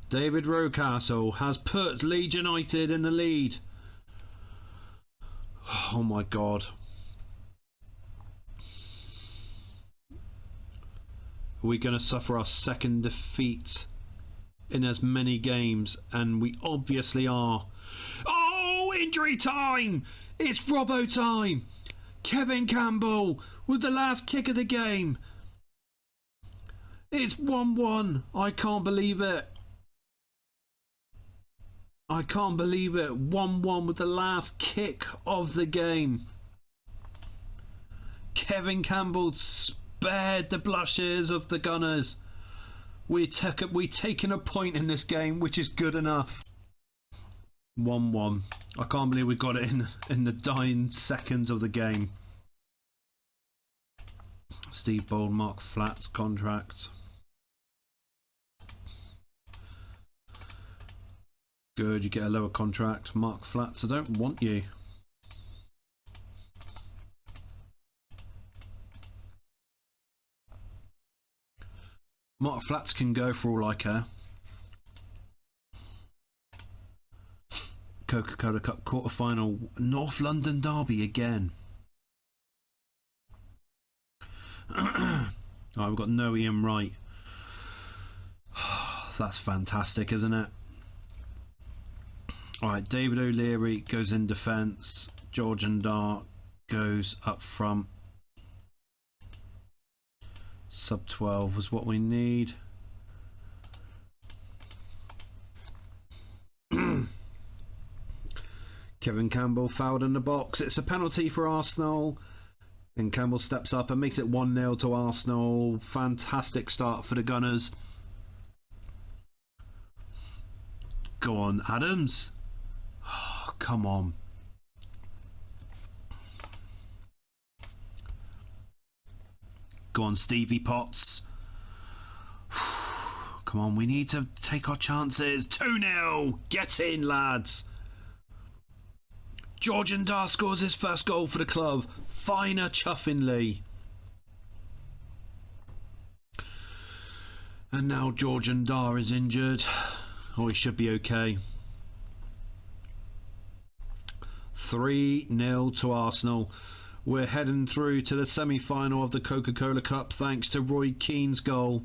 David Rocastle has put Leeds United in the lead. Oh my God. Are we going to suffer our second defeat in as many games? And we obviously are. Oh, injury time! It's Robo time! Kevin Campbell with the last kick of the game. It's 1-1. I can't believe it. I can't believe it. 1-1 with the last kick of the game. Kevin Campbell spared the blushes of the Gunners. We've taken a point in this game, which is good enough. 1-1. I can't believe we got it in the dying seconds of the game. Steve Bold, Mark Flat's contract. Good, you get a lower contract. Mark Flats, I don't want you. Mark Flats can go for all I care. Coca-Cola Cup quarter-final, North London derby again. Alright, we've got no Ian Wright. That's fantastic, isn't it? Alright, David O'Leary goes in defence. George Ndar goes up front. Sub 12 was what we need. Kevin Campbell fouled in the box. It's a penalty for Arsenal. And Campbell steps up and makes it 1-0 to Arsenal. Fantastic start for the Gunners. Go on, Adams. Oh, come on. Go on, Stevie Potts. Come on, we need to take our chances. 2-0. Get in, lads. George Ndar scores his first goal for the club. Finer chuffingly. And now George Ndar is injured. Oh, he should be okay. 3-0 to Arsenal. We're heading through to the semi-final of the Coca-Cola Cup thanks to Roy Keane's goal.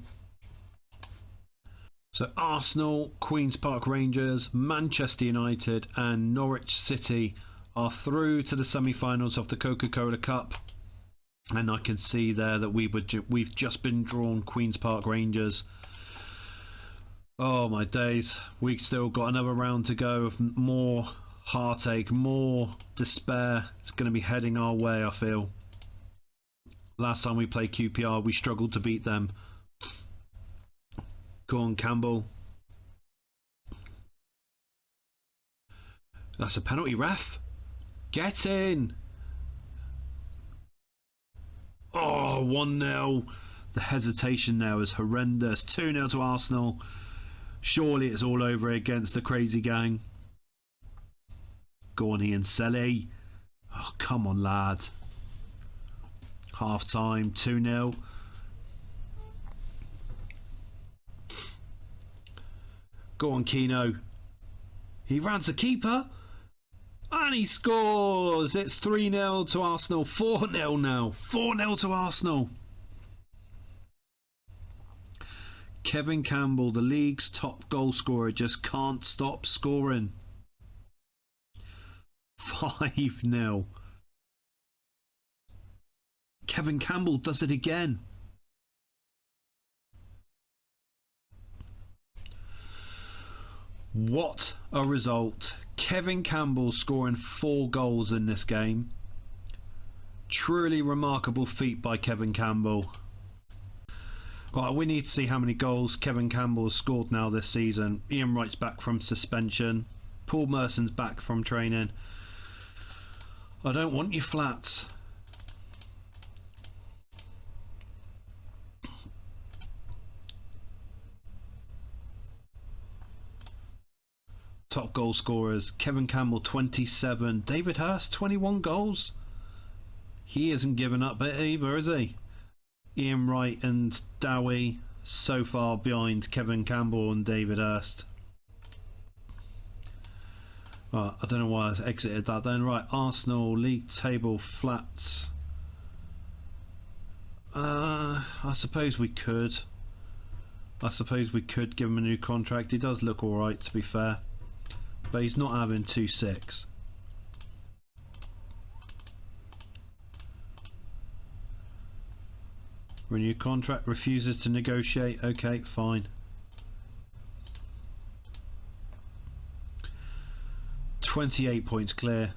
So Arsenal, Queen's Park Rangers, Manchester United and Norwich City are through to the semi-finals of the Coca-Cola Cup. And I can see there that we've just been drawn Queen's Park Rangers. Oh my days, we've still got another round to go of more heartache, more despair. It's going to be heading our way, I feel. Last time we played QPR, we struggled to beat them. Go on, Campbell. That's a penalty, ref. Get in. Oh, 1-0. The hesitation now is horrendous. 2-0 to Arsenal. Surely it's all over against the crazy gang. Go on, Ian Selly. Oh, come on, lad. Half time, 2-0. Go on, Keno. He runs the keeper. And he scores. It's 3-0 to Arsenal. 4-0 now. 4-0 to Arsenal. Kevin Campbell, the league's top goal scorer, just can't stop scoring. 5-0. Kevin Campbell does it again. What a result. Kevin Campbell scoring 4 goals in this game. Truly remarkable feat by Kevin Campbell. Right, we need to see how many goals Kevin Campbell has scored now this season. Ian Wright's back from suspension. Paul Merson's back from training. I don't want you flats. Top goal scorers. Kevin Campbell 27. David Hurst 21 goals. He isn't giving up either, is he? Ian Wright and Dowie so far behind Kevin Campbell and David Hurst. Right, I don't know why I exited that then. Right, Arsenal, league table flats. I suppose we could. I suppose we could give him a new contract. He does look alright, to be fair. But he's not having 2-6. Renew contract, refuses to negotiate. Okay, fine. 28 points clear.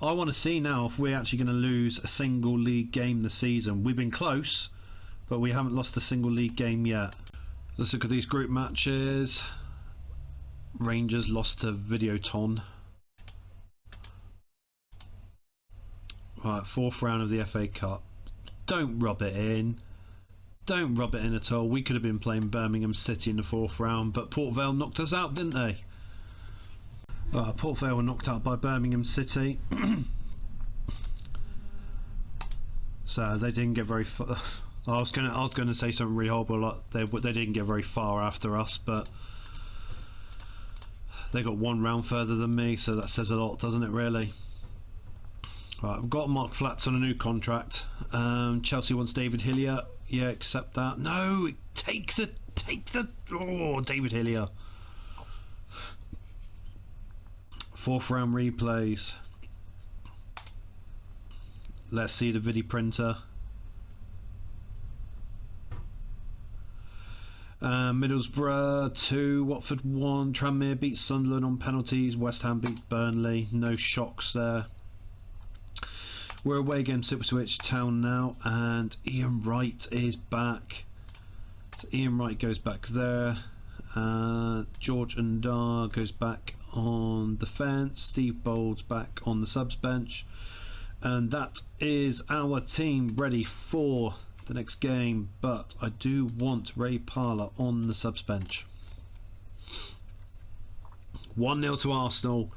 I want to see now if we're actually going to lose a single league game this season. We've been close, but we haven't lost a single league game yet. Let's look at these group matches. Rangers lost to Videoton. Right, 4th round of the FA Cup. Don't rub it in. Don't rub it in at all. We could have been playing Birmingham City in the 4th round, but Port Vale knocked us out, didn't they? Port Vale were knocked out by Birmingham City. So they didn't get very far. I was gonna say something really horrible. Like they didn't get very far after us, but they got 1 round further than me, so that says a lot, doesn't it? Really. Right, I've got Mark Flats on a new contract. Chelsea wants David Hillier. Yeah, accept that. No, take the. Oh, David Hillier. 4th round replays. Let's see the video printer. Middlesbrough 2, Watford 1. Tranmere beats Sunderland on penalties. West Ham beat Burnley. No shocks there. We're away against Ipswich Town now, and Ian Wright is back. So Ian Wright goes back there. George Ndar goes back on defence. Steve Bold's back on the subs bench, and that is our team ready for the next game. But I do want Ray Parlour on the subs bench. 1-0 to Arsenal.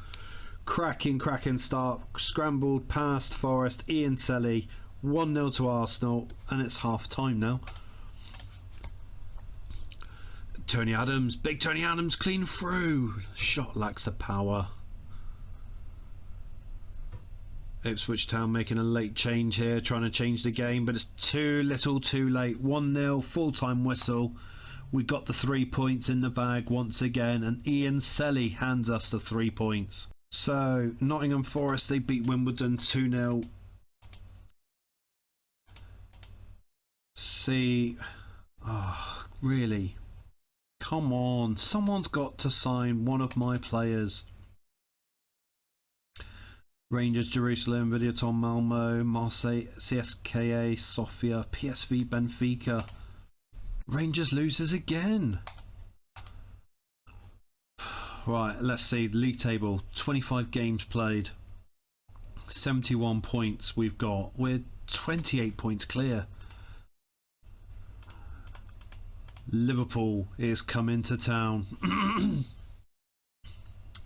Cracking start. Scrambled past Forest. Ian Selly. 1-0 to Arsenal, and it's half time now. Tony Adams, big Tony Adams, clean through. Shot lacks the power. Ipswich Town making a late change here, trying to change the game, but it's too little too late. 1-0, full-time whistle. We got the 3 points in the bag once again, and Ian Selly hands us the 3 points. So, Nottingham Forest, they beat Wimbledon 2-0. See, oh, really? Come on, someone's got to sign one of my players. Rangers Jerusalem, Videoton Malmo, Marseille, CSKA, Sofia, PSV Benfica. Rangers loses again. Right, let's see the league table. 25 games played. 71 points we've got. We're 28 points clear. Liverpool is coming to town.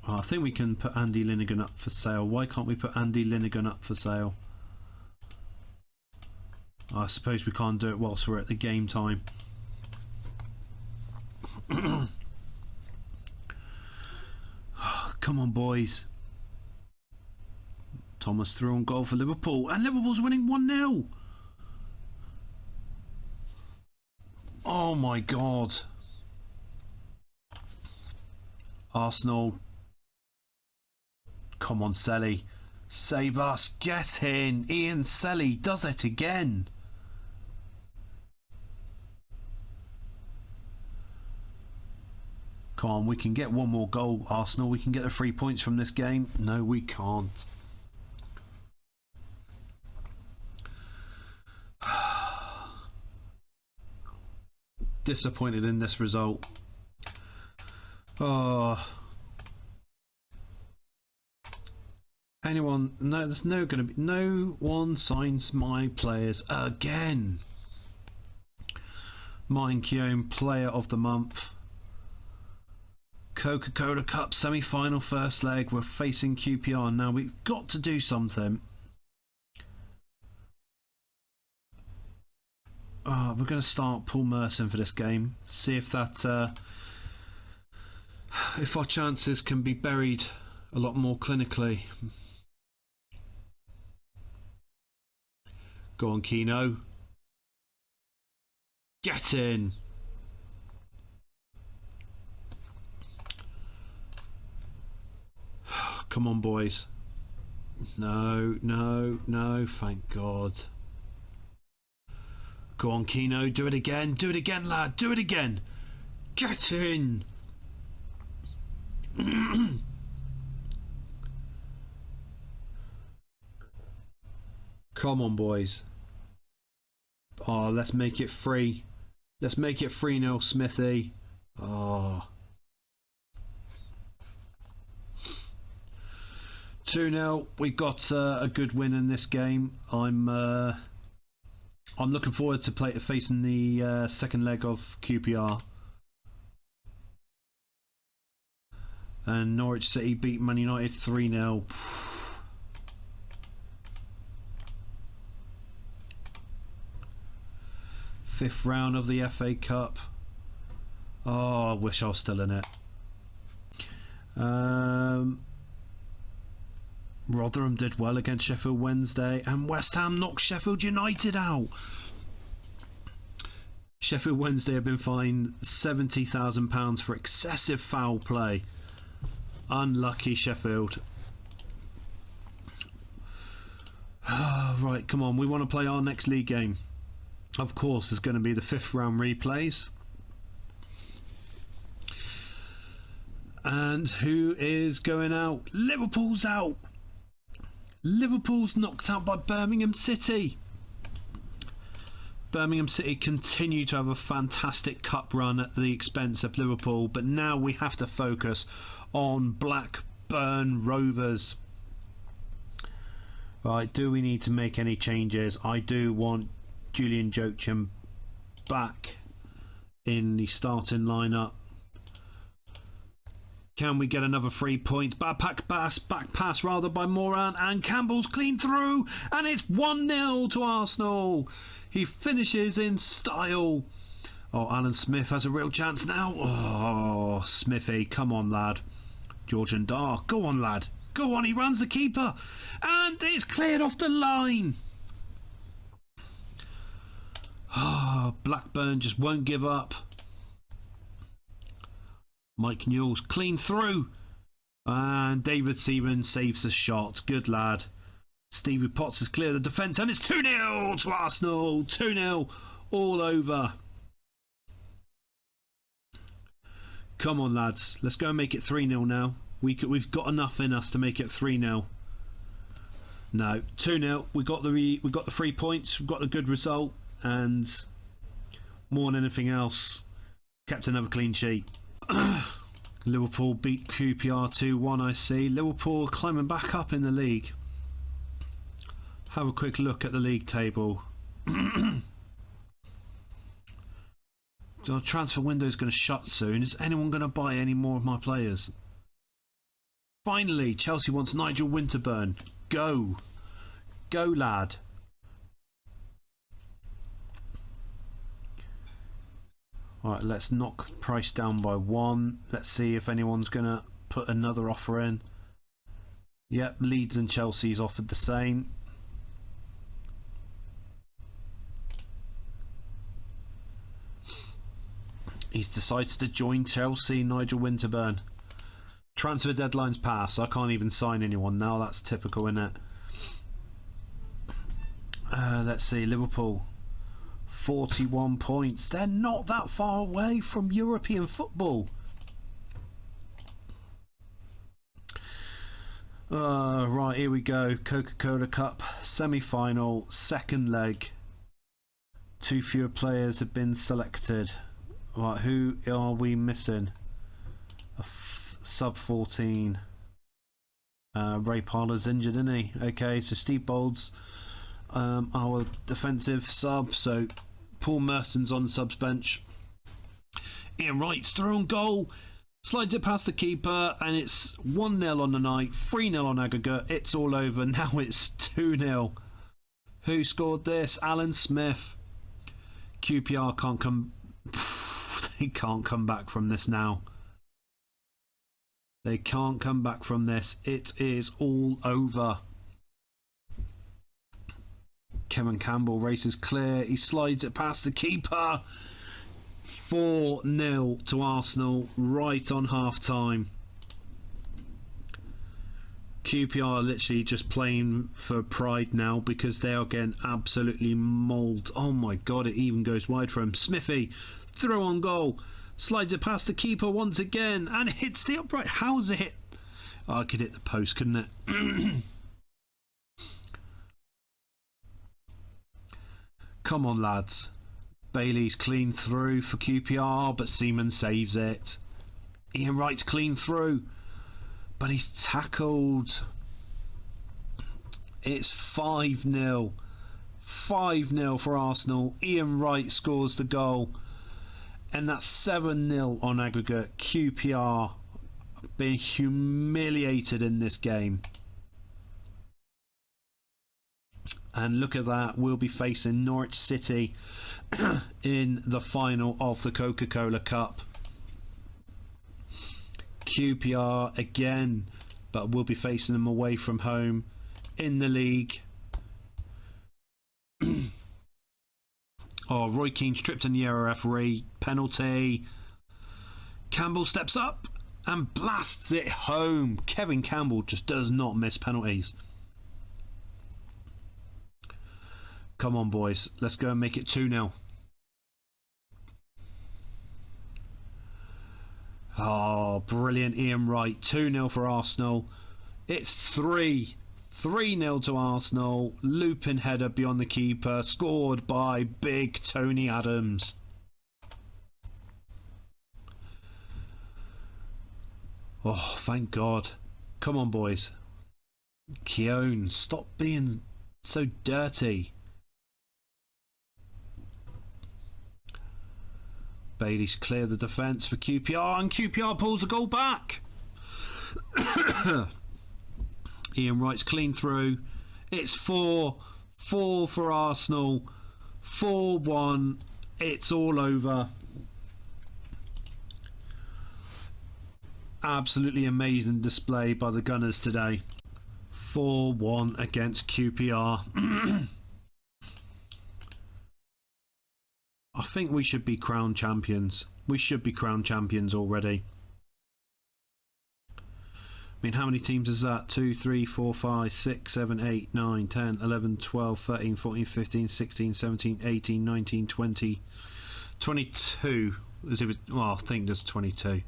I think we can put Andy Linnigan up for sale. Why can't we put Andy Linnigan up for sale? I suppose we can't do it whilst we're at the game time. Come on, boys. Thomas through on goal for Liverpool, and Liverpool's winning 1-0. Oh my God. Arsenal. Come on, Selly. Save us. Get in. Ian Selly does it again. Come on, we can get one more goal, Arsenal. We can get the 3 points from this game. No, we can't. Disappointed in this result. Oh. Anyone? No, there's no going to be. No one signs my players again. Martin Keown, player of the month. Coca-Cola Cup semi-final first leg. We're facing QPR now. We've got to do something. we're going to start Paul Merson for this game. See if that, if our chances can be buried a lot more clinically. Go on, Keno. Get in. Come on, boys. No, no, no, thank God. Go on, Keno. Do it again. Do it again, lad. Do it again. Get in. Come on, boys. Oh, let's make it free. Let's make it 3-0, Smithy. Oh. 2-0. We got a good win in this game. I'm looking forward to facing the second leg of QPR. And Norwich City beat Man United 3-0. Fifth round of the FA Cup. Oh, I wish I was still in it. Rotherham did well against Sheffield Wednesday, and West Ham knocked Sheffield United out. Sheffield Wednesday have been fined £70,000 for excessive foul play. Unlucky Sheffield. Right, come on, we want to play our next league game. Of course, there's going to be the fifth round replays. And who is going out? Liverpool's out. Liverpool's knocked out by Birmingham City. Birmingham City continue to have a fantastic cup run at the expense of Liverpool, but now we have to focus on Blackburn Rovers. Right, do we need to make any changes? I do want Julian Joachim back in the starting lineup. Can we get another 3 points? Back pass rather by Moran, and Campbell's clean through, and it's 1-0 to Arsenal. He finishes in style. Oh, Alan Smith has a real chance now. Oh, Smithy, come on, lad. Georgian Dar, go on, lad. Go on, he runs the keeper, and it's cleared off the line. Oh, Blackburn just won't give up. Mike Newell's clean through, and David Seaman saves the shot. Good lad. Stevie Potts has cleared the defence, and it's 2-0 to Arsenal. 2-0 all over. Come on, lads, let's go and make it 3-0 now. We've got enough in us to make it 3-0. No, 2-0. We got the 3 points. We've got a good result, and more than anything else, kept another clean sheet. Liverpool beat QPR 2-1. I see Liverpool climbing back up in the league. Have a quick look at the league table. The transfer window is going to shut soon. Is anyone going to buy any more of my players? Finally, Chelsea wants Nigel Winterburn. Go, lad. Alright, let's knock the price down by 1. Let's see if anyone's going to put another offer in. Yep, Leeds and Chelsea's offered the same. He decides to join Chelsea, Nigel Winterburn. Transfer deadline's passed. I can't even sign anyone now. That's typical, isn't it? Let's see, Liverpool. 41 points. They're not that far away from European football. Right, here we go. Coca-Cola Cup semi-final, second leg. 2 fewer players have been selected. Right, who are we missing? Sub 14. Ray Parler's injured, isn't he? Okay, so Steve Bold's our defensive sub, so Paul Merson's on the subs bench. Ian Wright's through on goal, slides it past the keeper, and it's 1-0 on the night, 3-0 on aggregate. It's all over. Now it's 2-0. Who scored this? Alan Smith. QPR can't come. They can't come back from this now. They can't come back from this. It is all over. Kevin Campbell races clear. He slides it past the keeper. 4-0 to Arsenal right on half time. QPR are literally just playing for pride now because they are getting absolutely mauled. Oh my god, it even goes wide for him. Smithy, throw on goal. Slides it past the keeper once again and hits the upright. How's it hit? Oh, it could hit the post, couldn't it? Come on, lads. Bailey's clean through for QPR, but Seaman saves it. Ian Wright's clean through, but he's tackled. It's 5-0. 5-0 for Arsenal. Ian Wright scores the goal. And that's 7-0 on aggregate. QPR being humiliated in this game. And look at that, we'll be facing Norwich City in the final of the Coca-Cola Cup. QPR again, but we'll be facing them away from home in the league. Oh, Roy Keane stripped in the error, referee. Penalty. Campbell steps up and blasts it home. Kevin Campbell just does not miss penalties. Come on, boys. Let's go and make it 2-0. Oh, brilliant. Ian Wright. 2-0 for Arsenal. It's 3-0 to Arsenal. Looping header beyond the keeper. Scored by big Tony Adams. Oh, thank God. Come on, boys. Keown, stop being so dirty. Bailey's clear the defence for QPR, and QPR pulls the goal back. Ian Wright's clean through. It's 4-4 for Arsenal. 4-1. It's all over. Absolutely amazing display by the Gunners today. 4-1 against QPR. I think we should be crowned champions. We should be crowned champions already. I mean, how many teams is that? 2, 3, 4, 5, 6, 7, 8, 9, 10, 11, 12, 13, 14, 15, 16, 17, 18, 19, 20, 22. Well, I think there's 22.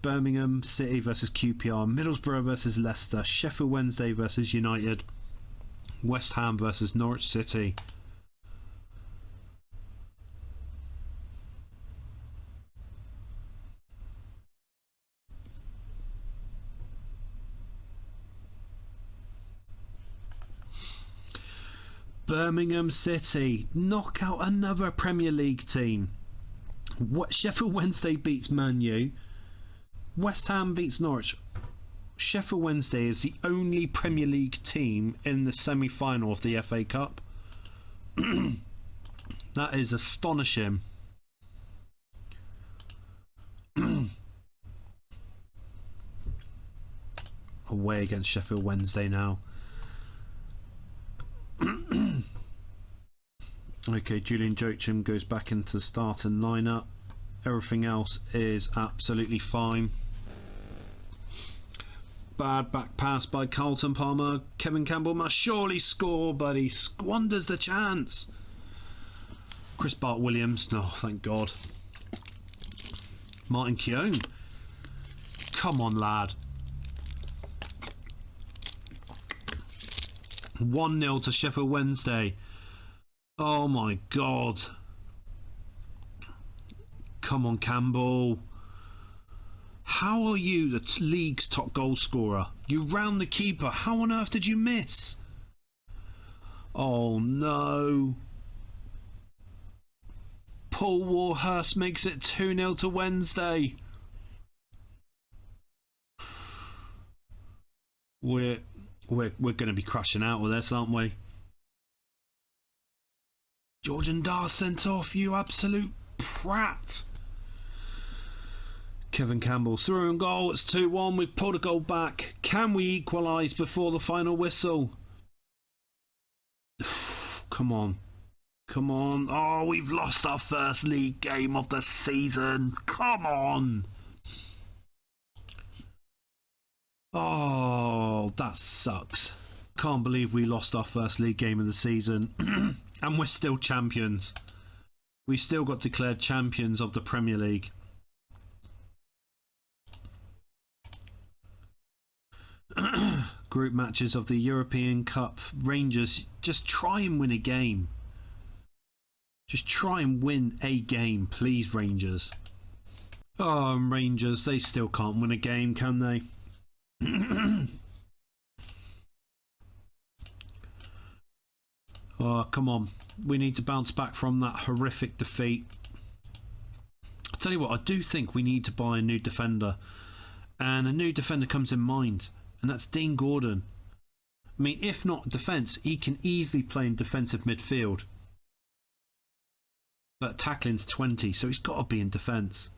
Birmingham City versus QPR. Middlesbrough versus Leicester. Sheffield Wednesday versus United. West Ham versus Norwich City. Birmingham City knock out another Premier League team. Sheffield Wednesday beats Man U. West Ham beats Norwich. Sheffield Wednesday is the only Premier League team in the semi-final of the FA Cup. That is astonishing. Away against Sheffield Wednesday now. Okay, Julian Joachim goes back into the starting lineup. Everything else is absolutely fine. Bad back pass by Carlton Palmer. Kevin Campbell must surely score, but he squanders the chance. Chris Bart-Williams. No, thank God. Martin Keown. Come on, lad. 1-0 to Sheffield Wednesday. Oh my God. Come on, Campbell. How are you the league's top goal scorer? You round the keeper. How on earth did you miss? Oh no. Paul Warhurst makes it 2-0 to Wednesday. We're going to be crashing out with this, aren't we? Georgian Dar sent off, you absolute prat. Kevin Campbell through and goal. It's 2-1. We've pulled a goal back. Can we equalise before the final whistle? Come on. Come on. Oh, we've lost our first league game of the season. Come on. Oh, that sucks. Can't believe we lost our first league game of the season. And we're still champions. We still got declared champions of the Premier League. Group matches of the European Cup. Rangers, just try and win a game. Just try and win a game, please, Rangers. Oh, and Rangers, they still can't win a game, can they? Oh, come on. We need to bounce back from that horrific defeat. I'll tell you what, I do think we need to buy a new defender. And a new defender comes in mind. And that's Dean Gordon. I mean, if not defence, he can easily play in defensive midfield. But tackling's 20, so he's got to be in defence.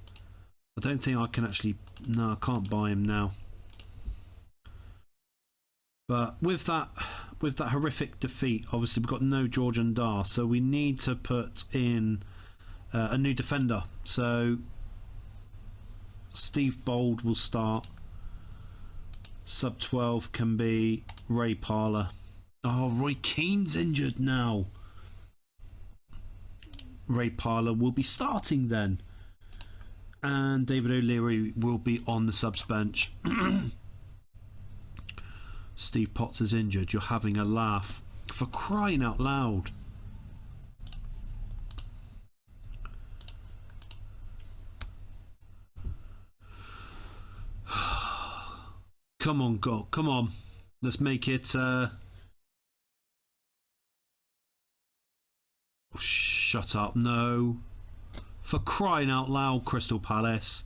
I don't think I can actually... No, I can't buy him now. But with that horrific defeat, obviously we've got no Georgian Dar, so we need to put in a new defender. So Steve Bold will start. Sub 12 can be Ray Parlour. Oh, Roy Keane's injured now. Ray Parlour will be starting then. And David O'Leary will be on the subs bench. Steve Potts is injured. You're having a laugh. For crying out loud. Come on, go. Come on. Let's make it... Shut up. No. For crying out loud, Crystal Palace.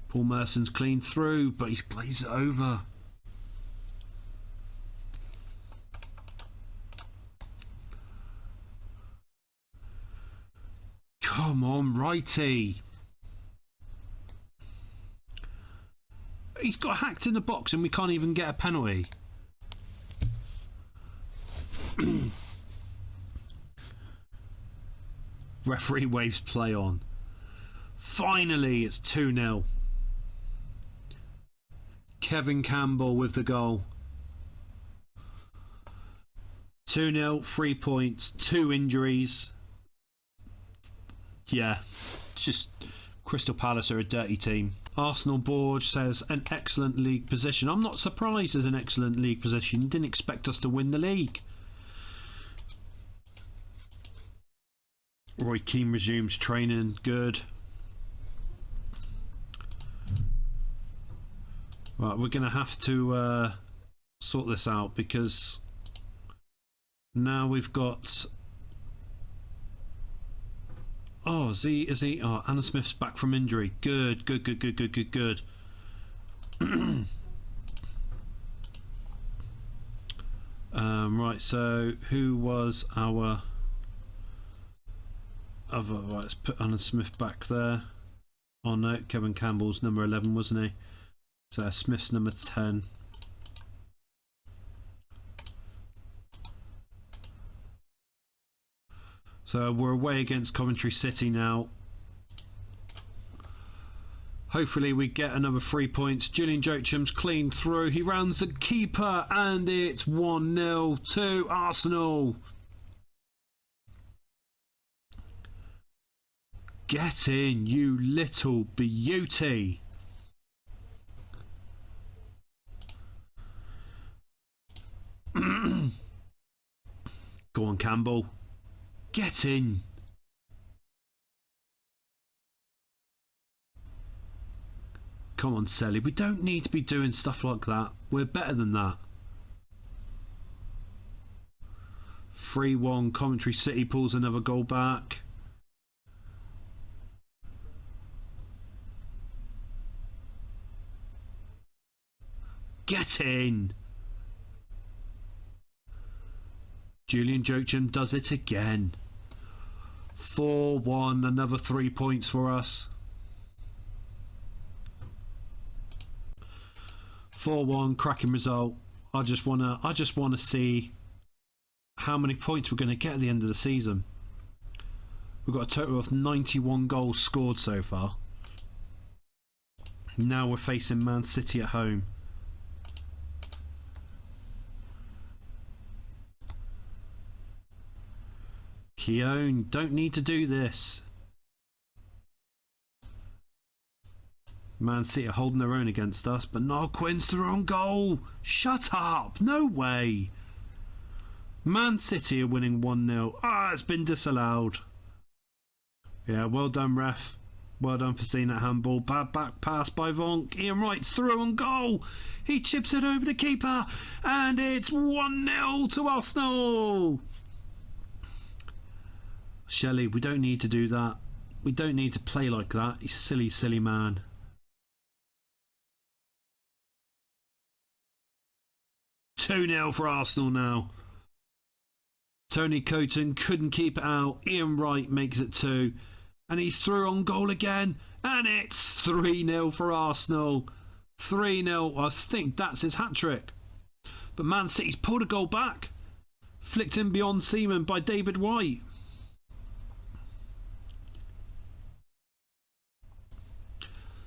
Paul Merson's clean through, but he's blazed it over. Come on, righty. He's got hacked in the box and we can't even get a penalty. Referee waves play on. Finally, it's 2-0. Kevin Campbell with the goal. 2-0, 3 points, 2 injuries. Yeah, just Crystal Palace are a dirty team. Arsenal board says an excellent league position. I'm not surprised there's an excellent league position. Didn't expect us to win the league. Roy Keane resumes training. Good. Right, we're going to have to sort this out because now we've got... Oh, is he? Oh, Anna Smith's back from injury. Good. Right, so who was our other... Right, let's put Anna Smith back there. Oh no, Kevin Campbell's number 11, wasn't he? So Smith's number 10. So we're away against Coventry City now. Hopefully we get another 3 points. Julian Jocham's clean through. He rounds the keeper and it's 1-0 to Arsenal. Get in, you little beauty. Go on, Campbell. Get in. Come on, Selly. We don't need to be doing stuff like that. We're better than that. 3-1. Coventry City pulls another goal back. Get in. Julian Joachim does it again. 4-1, another 3 points for us. 4-1, cracking result. I just wanna see how many points we're going to get at the end of the season. We've got a total of 91 goals scored so far. Now we're facing Man City at home. Keown, don't need to do this. Man City are holding their own against us, but no, Quinn's the wrong goal. Shut up. No way. Man City are winning 1-0. Ah, it's been disallowed. Yeah, well done, ref. Well done for seeing that handball. Bad back pass by Vonk. Ian Wright's through on goal. He chips it over the keeper. And it's 1-0 to Arsenal. Shelley, we don't need to do that. We don't need to play like that. You silly, silly man. Two-0 for Arsenal now. Tony Coton couldn't keep it out. Ian Wright makes it 2. And he's through on goal again. And it's 3-0 for Arsenal. 3-0. I think that's his hat-trick. But Man City's pulled a goal back. Flicked in beyond Seaman by David White.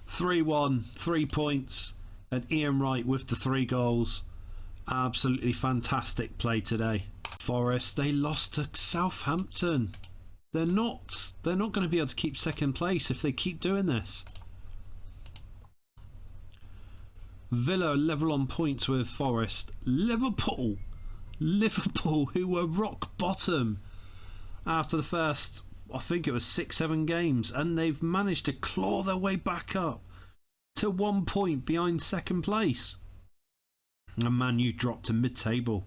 (3-1), 3 points. And Ian Wright with the 3 goals. Absolutely fantastic play today. Forest, they lost to Southampton. They're not going to be able to keep second place if they keep doing this. Villa level on points with Forest. Liverpool, who were rock bottom after the first, I think it was 6-7 games, and they've managed to claw their way back up to 1 point behind second place. And Man U dropped to mid-table.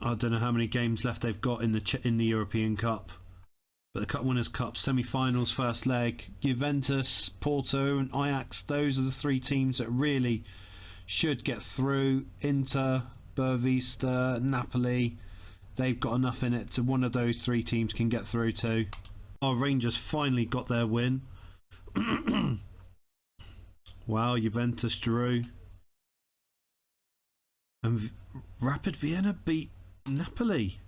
I don't know how many games left they've got in the European Cup, but the Cup Winners' Cup semi-finals first leg, Juventus, Porto, and Ajax. Those are the 3 teams that really should get through. Inter, Boavista, Napoli. They've got enough in it to one of those 3 teams can get through too. Our Rangers finally got their win. Wow, Juventus drew. And Rapid Vienna beat Napoli.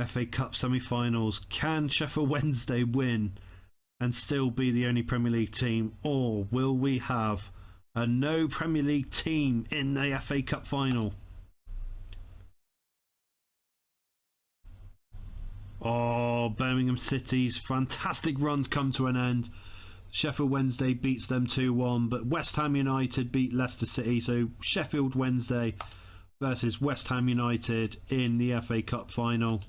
FA Cup semi-finals. Can Sheffield Wednesday win and still be the only Premier League team, or will we have a no Premier League team in the FA Cup final? Oh, Birmingham City's fantastic runs come to an end. Sheffield Wednesday beats them 2-1, but West Ham United beat Leicester City, so Sheffield Wednesday versus West Ham United in the FA Cup final.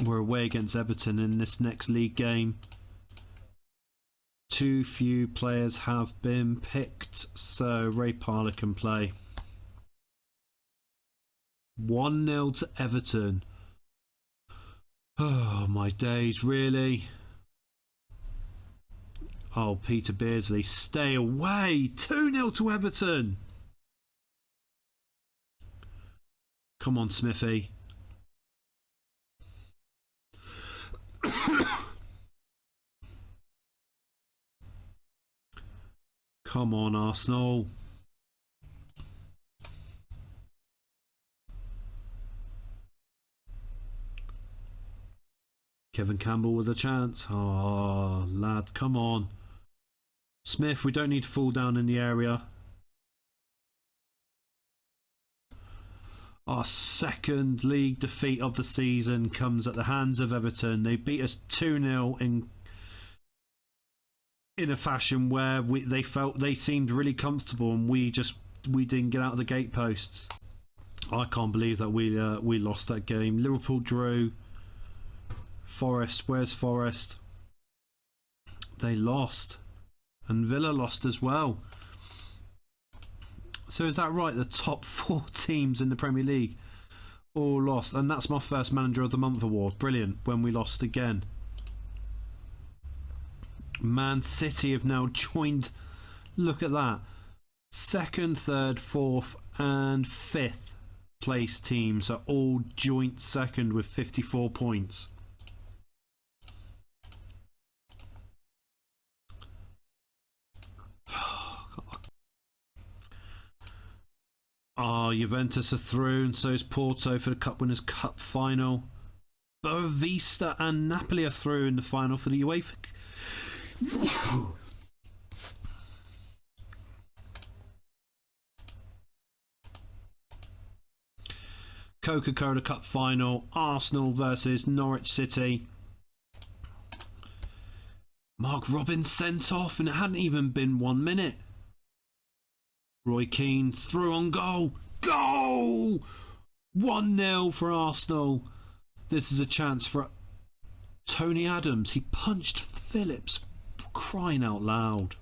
We're away against Everton in this next league game. Too few players have been picked, so Ray Parlour can play. 1-0 to Everton. Oh my days, really? Oh, Peter Beardsley, stay away. 2-0 to Everton. Come on, Smithy. Come on, Arsenal. Kevin Campbell with a chance. Oh, lad, come on. Smith, we don't need to fall down in the area. Our second league defeat of the season comes at the hands of Everton. They beat us 2-0 in a fashion where they seemed really comfortable, and we didn't get out of the gateposts. I can't believe that we lost that game. Liverpool drew. Forest, where's Forest? They lost. And Villa lost as well. So is that right? The top 4 teams in the Premier League all lost. And that's my first Manager of the Month award. Brilliant. When we lost again. Man City have now joined. Look at that. 2nd, 3rd, 4th and 5th place teams are all joint 2nd with 54 points. Juventus are through, and so is Porto for the Cup Winners' Cup final. Boavista and Napoli are through in the final for the UEFA. Coca-Cola Cup final, Arsenal versus Norwich City. Mark Robin sent off, and it hadn't even been 1 minute. Roy Keane through on goal. Goal! 1-0 for Arsenal. This is a chance for Tony Adams. He punched Phillips. Crying out loud.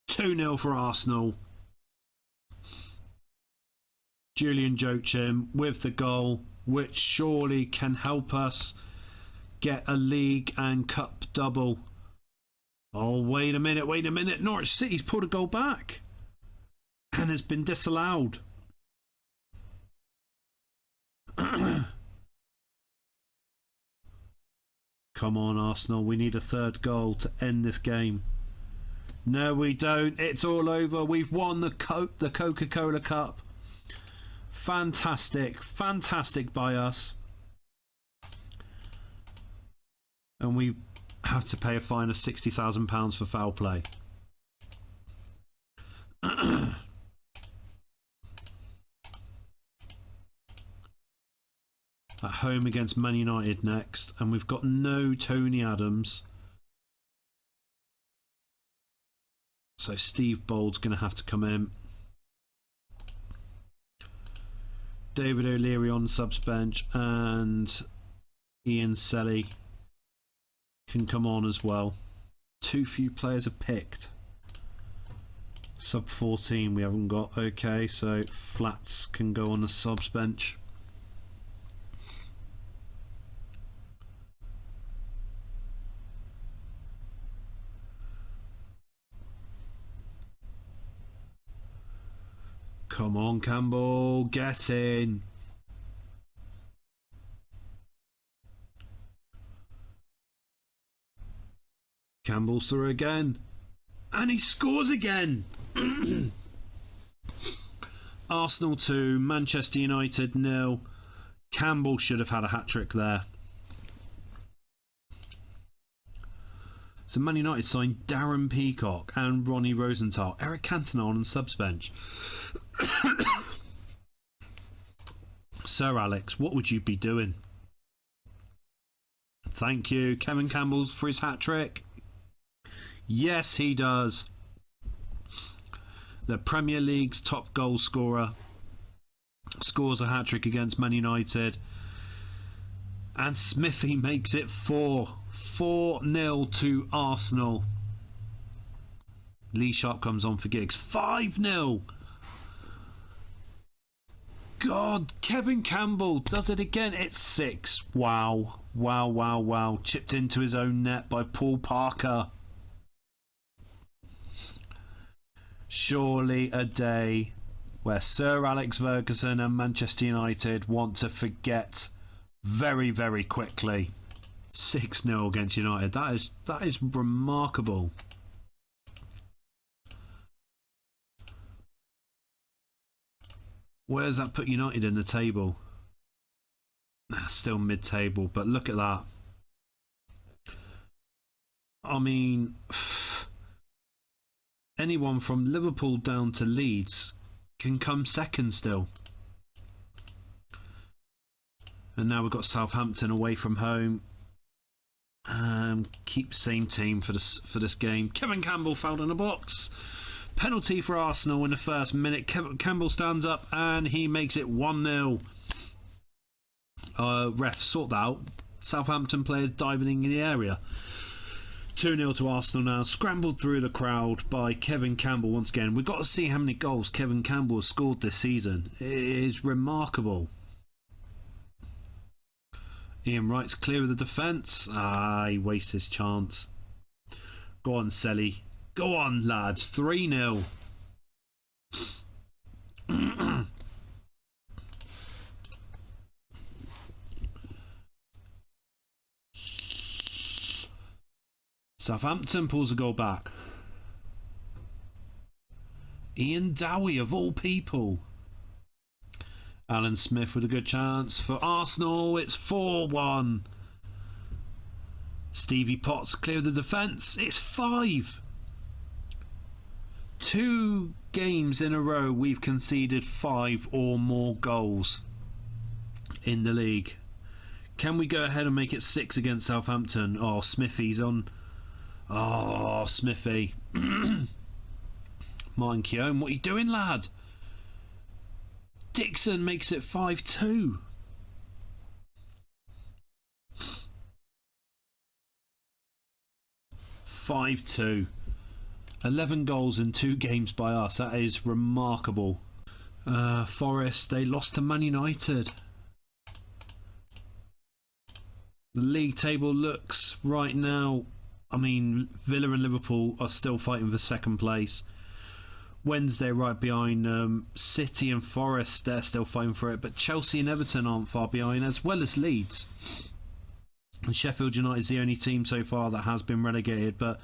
2-0 for Arsenal. Julian Joachim with the goal, which surely can help us get a league and cup double. Oh, wait a minute. Norwich City's pulled a goal back and has been disallowed. Come on, Arsenal. We need a 3rd goal to end this game. No, we don't. It's all over. We've won the Coca-Cola Cup. Fantastic. Fantastic by us. And we have to pay a fine of £60,000 for foul play. At home against Man United next, and we've got no Tony Adams. So Steve Bold's going to have to come in. David O'Leary on the subs bench, and Ian Selly can come on as well. Too few players are picked. Sub 14 we haven't got. Okay, so Flats can go on the subs bench. Come on, Campbell, get in. Campbell's through again. And he scores again. Arsenal 2, Manchester United 0. Campbell should have had a hat-trick there. So Man United signed Darren Peacock and Ronnie Rosenthal. Eric Cantona on subs bench. Sir Alex, what would you be doing? Thank you. Kevin Campbell for his hat-trick. Yes, he does. The Premier League's top goal scorer scores a hat-trick against Man United. And Smithy makes it 4-0 to Arsenal. Lee Sharp comes on for gigs. 5-0. God, Kevin Campbell does it again. It's 6. Wow. Chipped into his own net by Paul Parker. Surely a day where Sir Alex Ferguson and Manchester United want to forget very, very quickly. 6-0 against United. That is remarkable. Where does that put United in the table? Still mid-table, but look at that. I mean, anyone from Liverpool down to Leeds can come second still. And now we've got Southampton away from home. Keep same team for this game. Kevin Campbell fouled in the box. Penalty for Arsenal in the first minute. Kevin Campbell stands up and he makes it 1-0. Ref, sort that out. Southampton players diving in the area. 2-0 to Arsenal now, scrambled through the crowd by Kevin Campbell once again. We've got to see how many goals Kevin Campbell has scored this season. It is remarkable. Ian Wright's clear of the defence. He wastes his chance. Go on, Selly. Go on, lads. 3-0. Southampton pulls a goal back. Ian Dowie, of all people. Alan Smith with a good chance for Arsenal. It's 4-1. Stevie Potts cleared the defence. It's 5. 2 games in a row we've conceded 5 or more goals in the league. Can we go ahead and make it 6 against Southampton? Oh, Smithy's on. Oh, Smithy. Martin Keown, what are you doing, lad? Dixon makes it 5-2. (5-2). 11 goals in 2 games by us. That is remarkable. Forest, they lost to Man United. The league table looks right now, I mean, Villa and Liverpool are still fighting for second place. Wednesday right behind them. City and Forest, they're still fighting for it. But Chelsea and Everton aren't far behind, as well as Leeds. And Sheffield United is the only team so far that has been relegated. But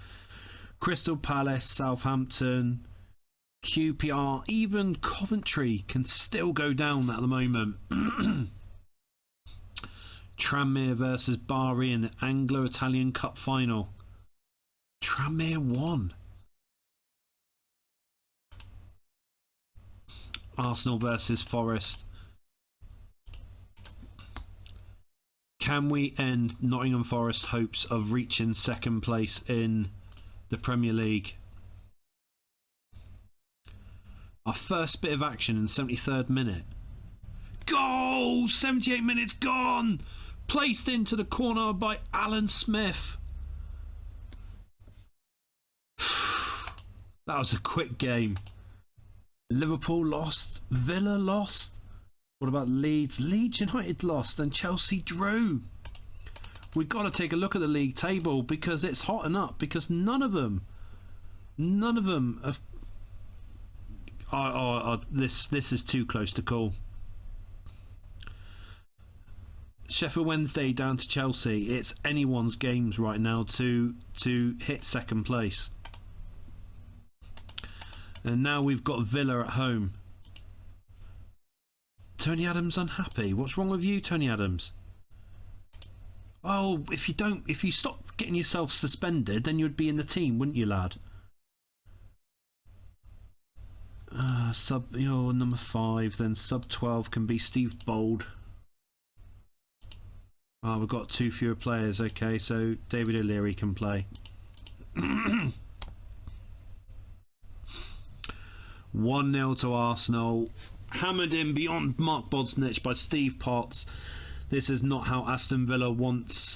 Crystal Palace, Southampton, QPR, even Coventry can still go down at the moment. Tranmere versus Bari in the Anglo-Italian Cup final. Tranmere won. Arsenal versus Forest. Can we end Nottingham Forest's hopes of reaching second place in the Premier League? Our first bit of action in the 73rd minute. Goal! 78 minutes gone! Placed into the corner by Alan Smith. That was a quick game. Liverpool lost. Villa lost. What about Leeds? Leeds United lost and Chelsea drew. We've got to take a look at the league table because it's hotting up. Because none of them have. This is too close to call. Sheffield Wednesday down to Chelsea. It's anyone's games right now to hit second place. And now we've got Villa at home. Tony Adams unhappy. What's wrong with you, Tony Adams? Oh, if you stop getting yourself suspended, then you'd be in the team, wouldn't you, lad? Number 5. Then sub 12 can be Steve Bold. We've got 2 fewer players. Okay, so David O'Leary can play. 1-0 to Arsenal. Hammered in beyond Mark Bodsnich by Steve Potts. This is not how Aston Villa wants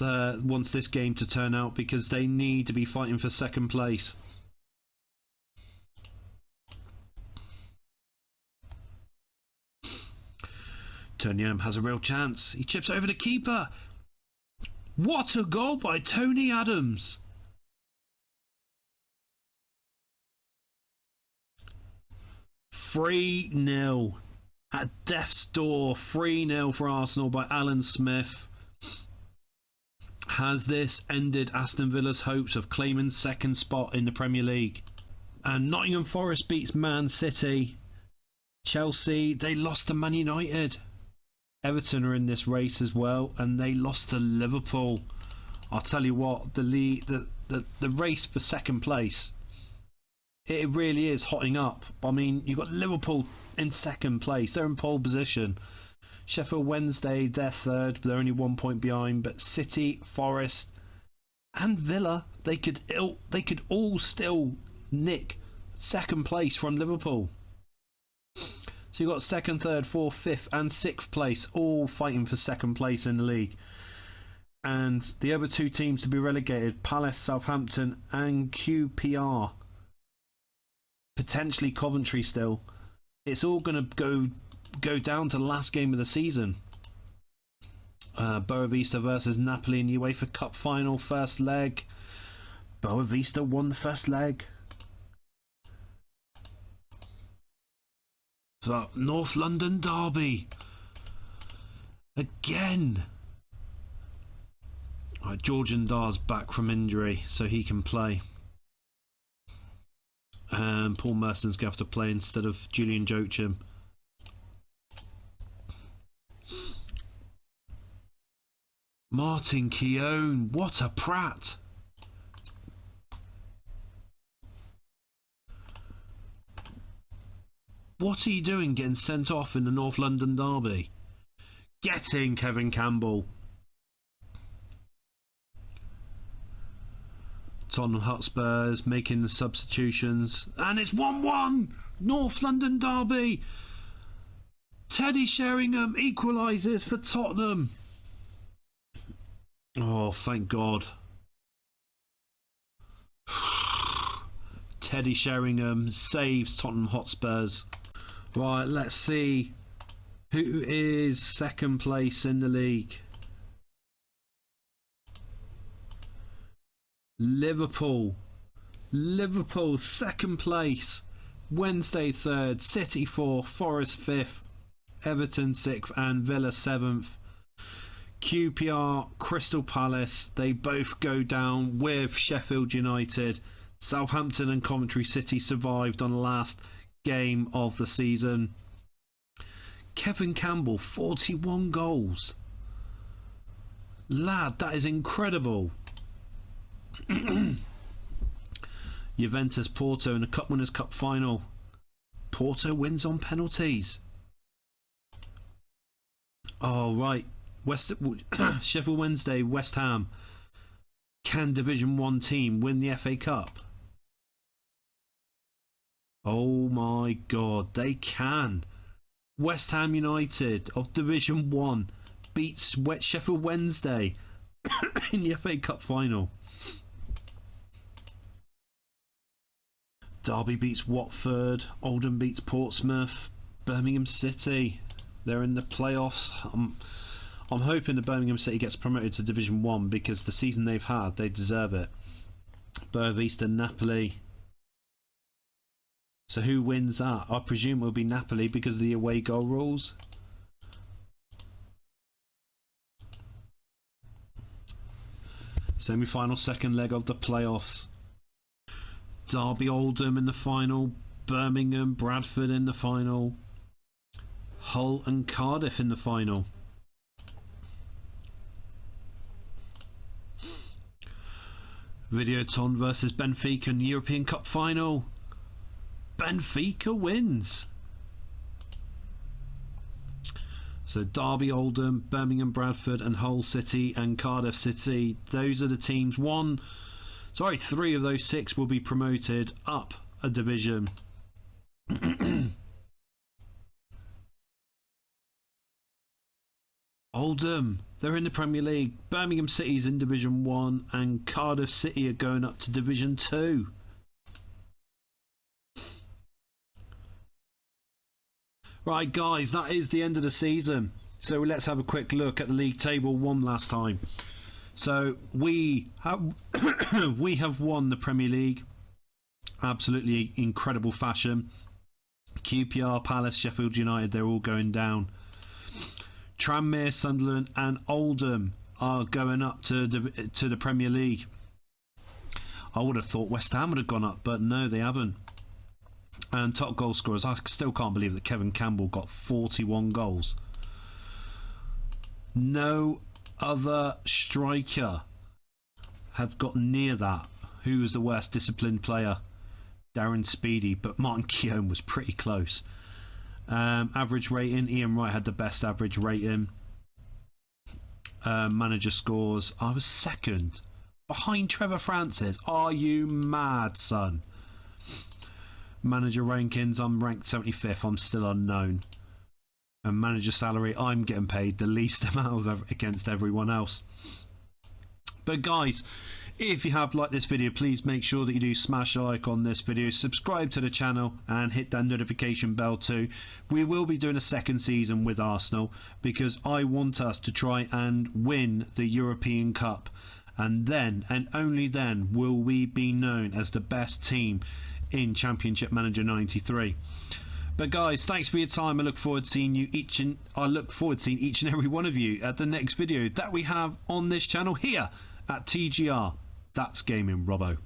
this game to turn out because they need to be fighting for second place. Tony Adams has a real chance. He chips over the keeper. What a goal by Tony Adams. 3-0 at death's door. 3-0 for Arsenal by Alan Smith. Has this ended Aston Villa's hopes of claiming second spot in the Premier League? And Nottingham Forest beats Man City. Chelsea, they lost to Man United. Everton are in this race as well, and they lost to Liverpool. I'll tell you what, the race for second place, it really is hotting up. I mean, you've got Liverpool in second place. They're in pole position. Sheffield Wednesday, they're third. They're only 1 point behind. But City, Forest and Villa, they could all still nick second place from Liverpool. So you've got second, third, fourth, fifth and sixth place all fighting for second place in the league. And the other two teams to be relegated, Palace, Southampton and QPR. Potentially Coventry still. It's all going to go down to the last game of the season. Boavista versus Napoli in UEFA Cup final, first leg. Boavista won the first leg. So, North London derby. Again. Right, Georgian Dar's back from injury, so he can play. And Paul Merson's going to have to play instead of Julian Joachim. Martin Keown, what a prat! What are you doing getting sent off in the North London derby? Get in, Kevin Campbell. Tottenham Hotspurs making the substitutions. And it's 1-1! North London derby! Teddy Sheringham equalises for Tottenham. Oh, thank God. Teddy Sheringham saves Tottenham Hotspurs. Right, let's see who is second place in the league. Liverpool. Liverpool second place. Wednesday third. City fourth. Forest fifth. Everton sixth and Villa seventh. QPR, Crystal Palace, they both go down with Sheffield United. Southampton and Coventry City survived on the last game of the season. Kevin Campbell, 41 goals. Lad, that is incredible. Juventus Porto in the Cup Winners' Cup final. Porto wins on penalties. Oh, right. Sheffield Wednesday, West Ham. Can Division 1 team win the FA Cup? Oh my God, they can. West Ham United of Division 1 beats Sheffield Wednesday in the FA Cup final. Derby beats Watford. Oldham beats Portsmouth. Birmingham City, they're in the playoffs. I'm hoping the Birmingham City gets promoted to Division 1 because the season they've had, they deserve it. Boavista, Napoli. So who wins that? I presume it will be Napoli because of the away goal rules. Semi-final second leg of the playoffs. Derby Oldham in the final. Birmingham, Bradford in the final. Hull and Cardiff in the final. Videoton versus Benfica in the European Cup final. Benfica wins. So Derby Oldham, Birmingham Bradford and Hull City and Cardiff City, those are the teams. Three of those six will be promoted up a division. Oldham, they're in the Premier League. Birmingham City's in Division 1 and Cardiff City are going up to Division 2. Right guys, that is the end of the season. So let's have a quick look at the league table one last time. So we have we have won the Premier League. Absolutely incredible fashion. QPR, Palace, Sheffield United, they're all going down. Tranmere, Sunderland and Oldham are going up to the Premier League. I would have thought West Ham would have gone up, but no, they haven't. And top goal scorers, I still can't believe that Kevin Campbell got 41 goals. No other striker has got near that. Who was the worst disciplined player? Darren Speedy, but Martin Keown was pretty close. Average rating, Ian Wright had the best average rating. Manager scores, I was second behind Trevor Francis. Are you mad, son? Manager rankings, I'm ranked 75th, I'm still unknown. And manager salary, I'm getting paid the least amount against everyone else. But guys, if you have liked this video, please make sure that you do smash a like on this video, subscribe to the channel and hit that notification bell too. We will be doing a second season with Arsenal because I want us to try and win the European Cup, and then and only then will we be known as the best team in Championship Manager 93. But guys, thanks for your time. I look forward to seeing each and every one of you at the next video that we have on this channel here at TGR. That's Gaming Robbo.